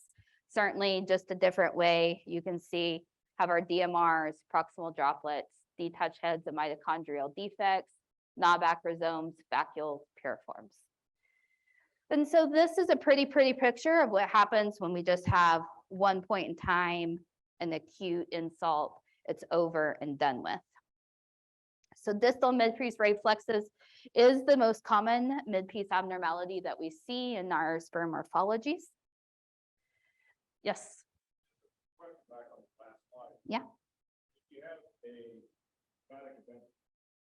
certainly just a different way, you can see have our DMRs, proximal droplets, detached heads and mitochondrial defects, knob acrosomes, vacuoles, piriforms. And so this is a pretty picture of what happens when we just have one point in time, an acute insult, it's over and done with. So distal midpiece reflexes is the most common midpiece abnormality that we see in our sperm morphologies. Yes. Question back on the last slide. Yeah. If you have a traumatic event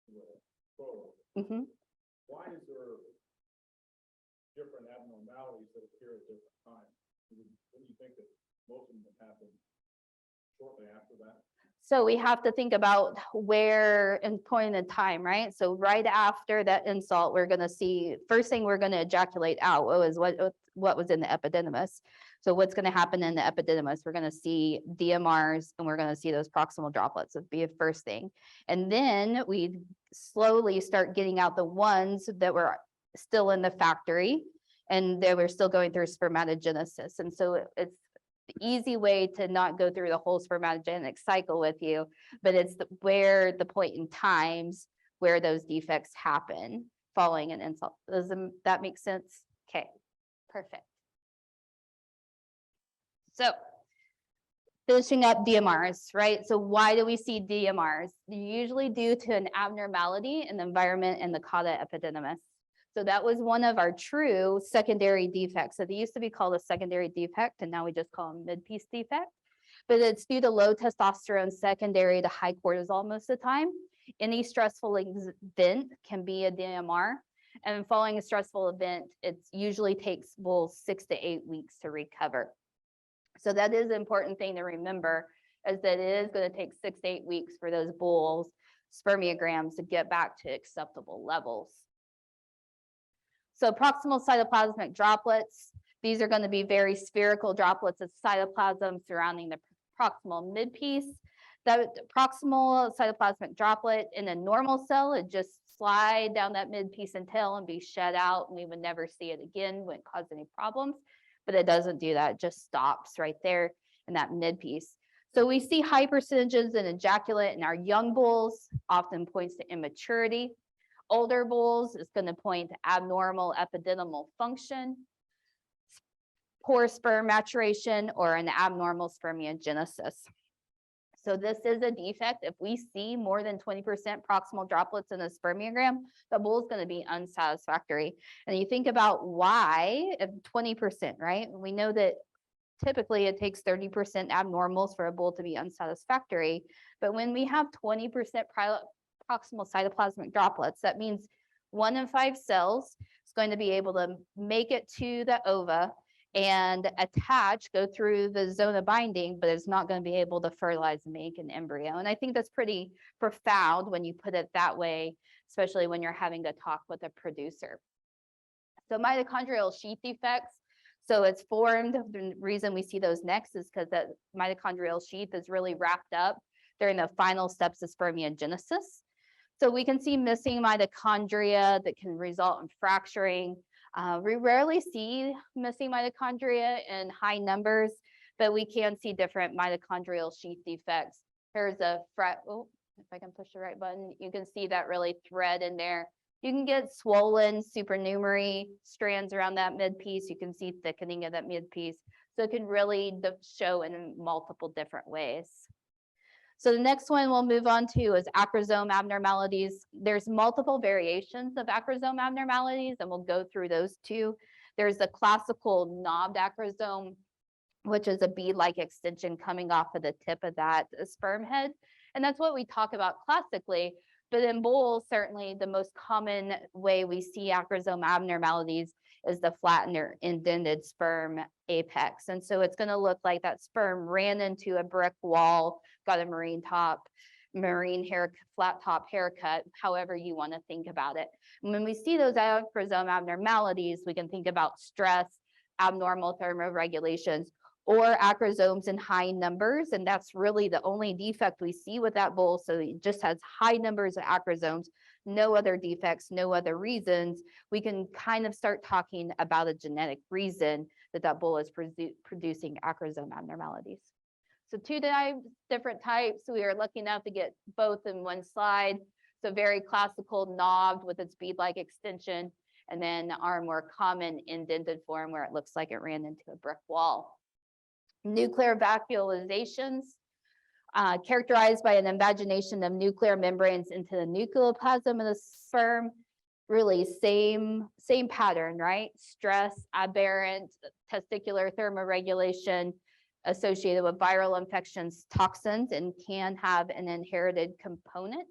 with a scrotal, Mm-hmm. why is there different abnormalities that appear at different times? Wouldn't you think that most of them happen shortly after that? So we have to think about where and point in time, right? So right after that insult, we're going to see, first thing we're going to ejaculate out is what was in the epididymis. So what's going to happen in the epididymis? We're going to see DMRs and we're going to see those proximal droplets. That'd be a first thing. And then we slowly start getting out the ones that were still in the factory and they were still going through spermatogenesis. And so it's the easy way to not go through the whole spermatogenic cycle with you, but it's where the point in times where those defects happen following an insult. Does that make sense? Okay, perfect. So finishing up DMRs, right? So why do we see DMRs? They're usually due to an abnormality in the environment and the cauda epididymis. So that was one of our true secondary defects. So they used to be called a secondary defect, and now we just call them mid-piece defect. But it's due to low testosterone secondary to high cortisol most of the time. Any stressful event can be a DMR. And following a stressful event, it usually takes bulls 6 to 8 weeks to recover. So that is an important thing to remember, is that it is going to take 6 to 8 weeks for those bulls, spermiograms, to get back to acceptable levels. So proximal cytoplasmic droplets, these are going to be very spherical droplets of cytoplasm surrounding the proximal midpiece. That proximal cytoplasmic droplet in a normal cell, it just slide down that midpiece and tail and be shed out, and we would never see it again, wouldn't cause any problems. But it doesn't do that, it just stops right there in that midpiece. So we see high percentages in ejaculate in our young bulls, often points to immaturity. Older bulls is going to point to abnormal epididymal function, poor sperm maturation, or an abnormal spermatogenesis. So this is a defect. If we see more than 20% proximal droplets in a spermiogram, the bull is going to be unsatisfactory. And you think about why, if 20%, right? We know that typically it takes 30% abnormals for a bull to be unsatisfactory. But when we have 20% proximal cytoplasmic droplets, that means 1 in 5 cells is going to be able to make it to the ova and attach, go through the zone of binding, but it's not going to be able to fertilize and make an embryo. And I think that's pretty profound when you put it that way, especially when you're having to talk with a producer. So mitochondrial sheath defects. So it's formed, the reason we see those next is because that mitochondrial sheath is really wrapped up during the final steps of spermatogenesis. So we can see missing mitochondria that can result in fracturing. We rarely see missing mitochondria in high numbers, but we can see different mitochondrial sheath defects. Here's a if I can push the right button, you can see that really thread in there. You can get swollen supernumerary strands around that midpiece. You can see thickening of that midpiece. So it can really show in multiple different ways. So the next one we'll move on to is acrosome abnormalities. There's multiple variations of acrosome abnormalities, and we'll go through those two. There's the classical knobbed acrosome, which is a bead-like extension coming off of the tip of that sperm head. And that's what we talk about classically. But in bulls, certainly the most common way we see acrosome abnormalities is the flattened or indented sperm apex. And so it's going to look like that sperm ran into a brick wall, got a marine hair, flat top haircut, however you want to think about it. And when we see those acrosome abnormalities, we can think about stress, abnormal thermoregulations, or acrosomes in high numbers. And that's really the only defect we see with that bull. So it just has high numbers of acrosomes, no other defects, no other reasons. We can kind of start talking about a genetic reason that that bull is producing acrosome abnormalities. So two different types. We are lucky enough to get both in one slide. So very classical knobbed with its bead-like extension. and then our more common indented form where it looks like it ran into a brick wall. Nuclear vacuolizations, characterized by an invagination of nuclear membranes into the nucleoplasm of the sperm. Really same pattern, right? Stress, aberrant testicular thermoregulation associated with viral infections, toxins, and can have an inherited component.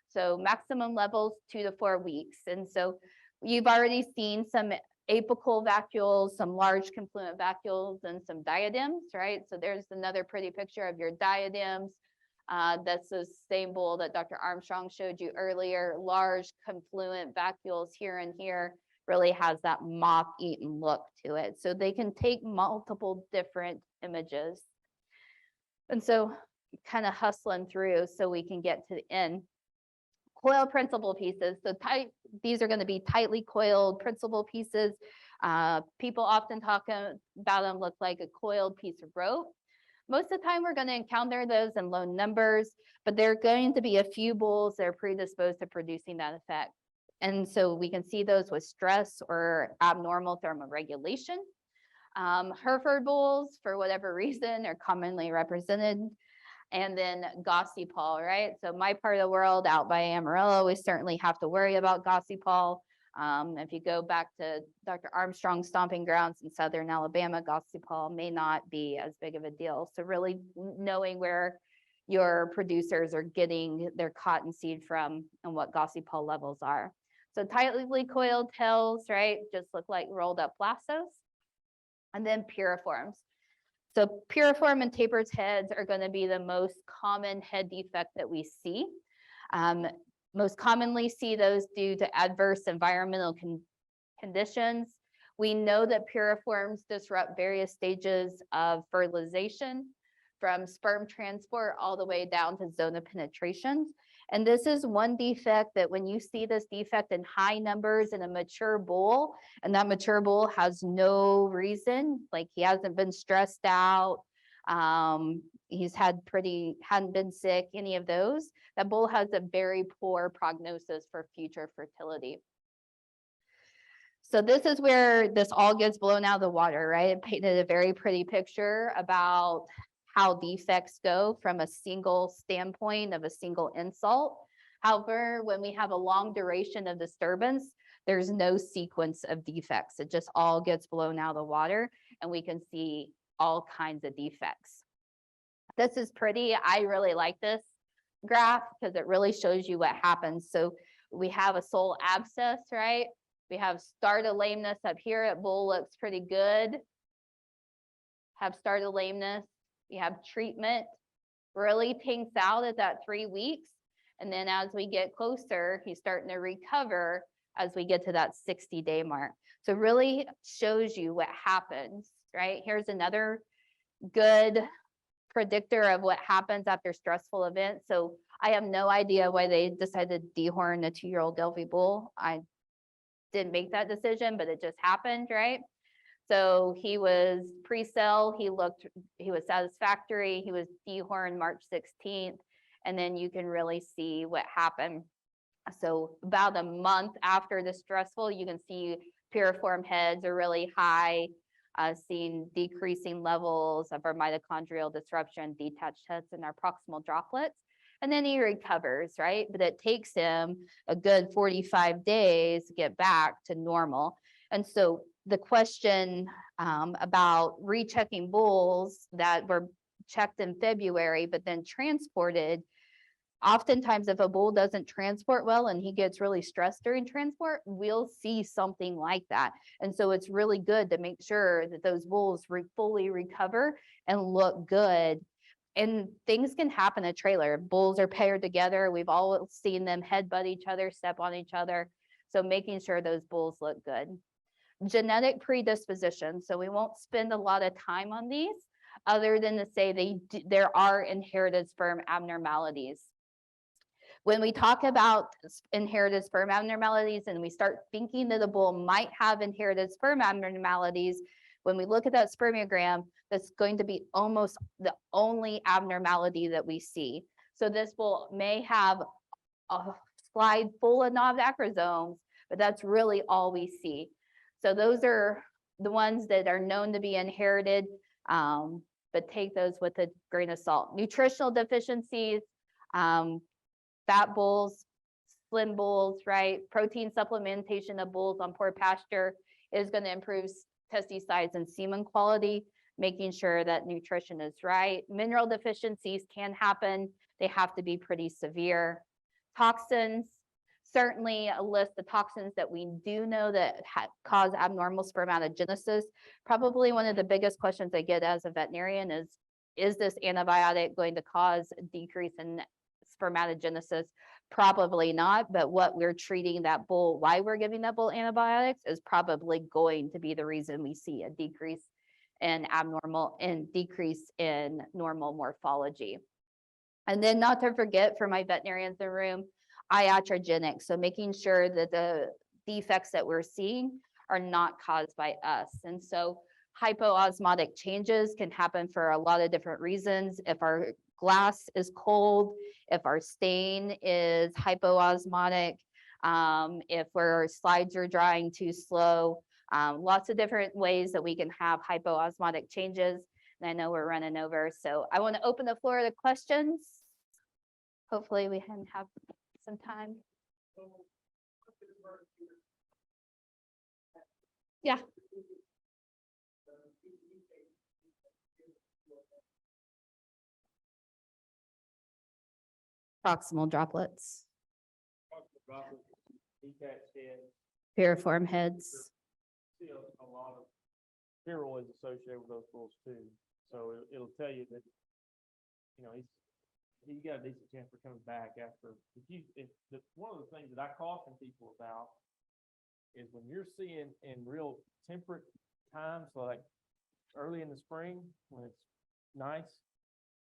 So maximum levels 2 to 4 weeks. And so you've already seen some apical vacuoles, some large confluent vacuoles, and some diadems, right? So there's another pretty picture of your diadems. That's the same bowl that Dr. Armstrong showed you earlier. Large confluent vacuoles here and here, really has that moth-eaten look to it. So they can take multiple different images. And so kind of hustling through so we can get to the end. Coil principal pieces. So these are going to be tightly coiled principal pieces. People often talk about them look like a coiled piece of rope. Most of the time we're going to encounter those in low numbers, but there are going to be a few bulls that are predisposed to producing that effect. And so we can see those with stress or abnormal thermoregulation. Hereford bulls, for whatever reason, are commonly represented. And then Gaussy-Paul, right? So my part of the world out by Amarillo, we certainly have to worry about Gaussy-Paul. If you go back to Dr. Armstrong's stomping grounds in Southern Alabama, Gaussy-Paul may not be as big of a deal. So really knowing where your producers are getting their cottonseed from and what Gaussy-Paul levels are. So tightly coiled tails, right? Just look like rolled up lassos. And then piriforms. So piriform and tapered heads are going to be the most common head defect that we see. Most commonly see those due to adverse environmental conditions. We know that piriforms disrupt various stages of fertilization, from sperm transport all the way down to zone of penetration. And this is one defect that when you see this defect in high numbers in a mature bull, and that mature bull has no reason, like he hasn't been stressed out, he's hadn't been sick, any of those, that bull has a very poor prognosis for future fertility. So this is where this all gets blown out of the water, right? It painted a very pretty picture about how defects go from a single standpoint of a single insult. However, when we have a long duration of disturbance, there's no sequence of defects. It just all gets blown out of the water and we can see all kinds of defects. This is pretty. I really like this graph because it really shows you what happens. So we have a sole abscess, right? We have start of lameness up here. At bull looks pretty good. Have start of lameness. You have treatment, really pinks out at that 3 weeks. And then as we get closer, he's starting to recover as we get to that 60-day mark. So really shows you what happens, right? Here's another good predictor of what happens after stressful events. So I have no idea why they decided to dehorn a 2-year-old Delphi bull. I didn't make that decision, but it just happened, right? So he was pre-cell, he was satisfactory, he was dehorned March 16th, and then you can really see what happened. So about a month after the stressful, you can see piriform heads are really high, seeing decreasing levels of our mitochondrial disruption, detached heads in our proximal droplets. And then he recovers, right? But it takes him a good 45 days to get back to normal. And so the question about rechecking bulls that were checked in February, but then transported, oftentimes if a bull doesn't transport well and he gets really stressed during transport, we'll see something like that. And so it's really good to make sure that those bulls fully recover and look good. And things can happen in a trailer. Bulls are paired together. We've all seen them headbutt each other, step on each other. So making sure those bulls look good. Genetic predisposition. So we won't spend a lot of time on these other than to say there are inherited sperm abnormalities. When we talk about inherited sperm abnormalities and we start thinking that the bull might have inherited sperm abnormalities, when we look at that spermiogram, that's going to be almost the only abnormality that we see. So this bull may have a slide full of knobbed acrosomes, but that's really all we see. So those are the ones that are known to be inherited, but take those with a grain of salt. Nutritional deficiencies, fat bulls, slim bulls, right? Protein supplementation of bulls on poor pasture is going to improve testes size and semen quality, making sure that nutrition is right. Mineral deficiencies can happen. They have to be pretty severe. Toxins, certainly a list of toxins that we do know that cause abnormal spermatogenesis. Probably one of the biggest questions I get as a veterinarian is this antibiotic going to cause a decrease in spermatogenesis? Probably not, but what we're treating that bull, why we're giving that bull antibiotics is probably going to be the reason we see a decrease in abnormal and decrease in normal morphology. And then not to forget, for my veterinarians in the room, iatrogenic. So making sure that the defects that we're seeing are not caused by us. And so hypoosmotic changes can happen for a lot of different reasons. If our glass is cold, if our stain is hypoosmotic, if our slides are drying too slow, lots of different ways that we can have hypoosmotic changes. And I know we're running over, so I want to open the floor to questions. Hopefully we can have some time. Yeah. Proximal droplets, piriform heads. See a lot of steroids associated with those bulls too. So it'll tell you that, you know, he got a decent chance for coming back after. One of the things that I caution people about is when you're seeing in real temperate times, like early in the spring when it's nice,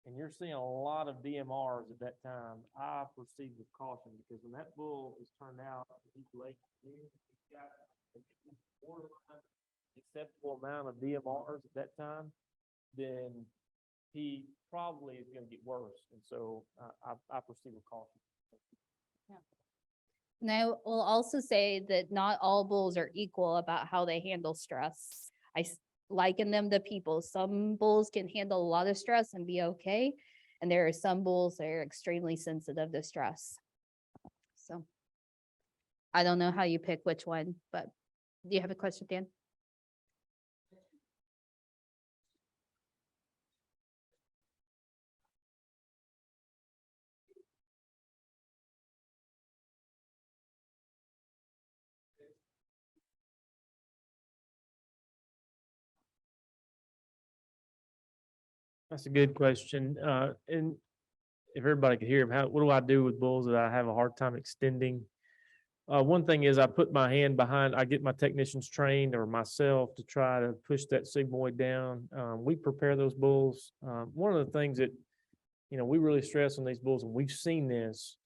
and you're seeing a lot of DMRs at that time, I proceed with caution, because when that bull is turned out, he's late, he's got a borderline acceptable amount of DMRs at that time, then he probably is going to get worse. And so I proceed with caution. Yeah. And I will also say that not all bulls are equal about how they handle stress. I liken them to people. Some bulls can handle a lot of stress and be okay. And there are some bulls that are extremely sensitive to stress. So I don't know how you pick which one, but do you have a question, Dan? That's a good question. And if everybody could hear him, what do I do with bulls that I have a hard time extending? One thing is I put my hand behind, I get my technicians trained or myself to try to push that sigmoid down. We prepare those bulls. One of the things that, you know, we really stress on these bulls, and we've seen this,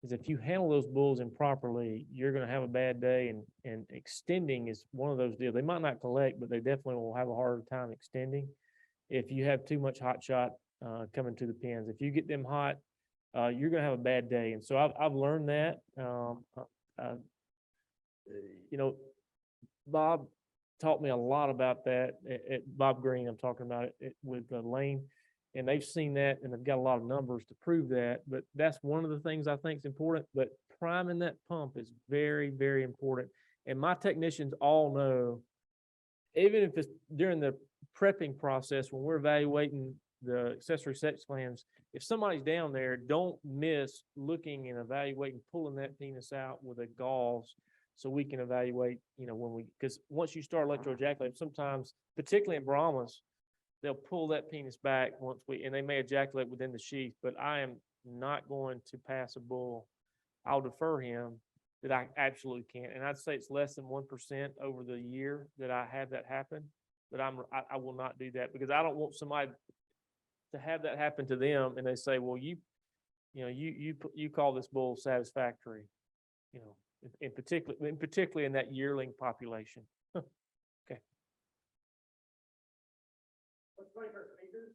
is if you handle those bulls improperly, you're going to have a bad day, and extending is one of those deals. They might not collect, but they definitely will have a harder time extending if you have too much hot shot coming to the pens. If you get them hot, you're going to have a bad day. And so I've learned that. You know, Bob taught me a lot about that at Bob Green. I'm talking about it with Lane, and they've seen that, and they've got a lot of numbers to prove that. But that's one of the things I think is important. But priming that pump is very, very important. And my technicians all know, even if it's during the prepping process when we're evaluating the accessory sex glands, if somebody's down there, don't miss looking and evaluating, pulling that penis out with a gauze, so we can evaluate, you know, because once you start electroejaculating, sometimes, particularly in Brahmas, they'll pull that penis back and they may ejaculate within the sheath. But I am not going to pass a bull. I'll defer him that I absolutely can't. And I'd say it's less than 1% over the year that I have that happen. But I will not do that, because I don't want somebody to have that happen to them and they say, well, you call this bull satisfactory, you know, particularly in that yearling population. Okay. Let's break our fingers.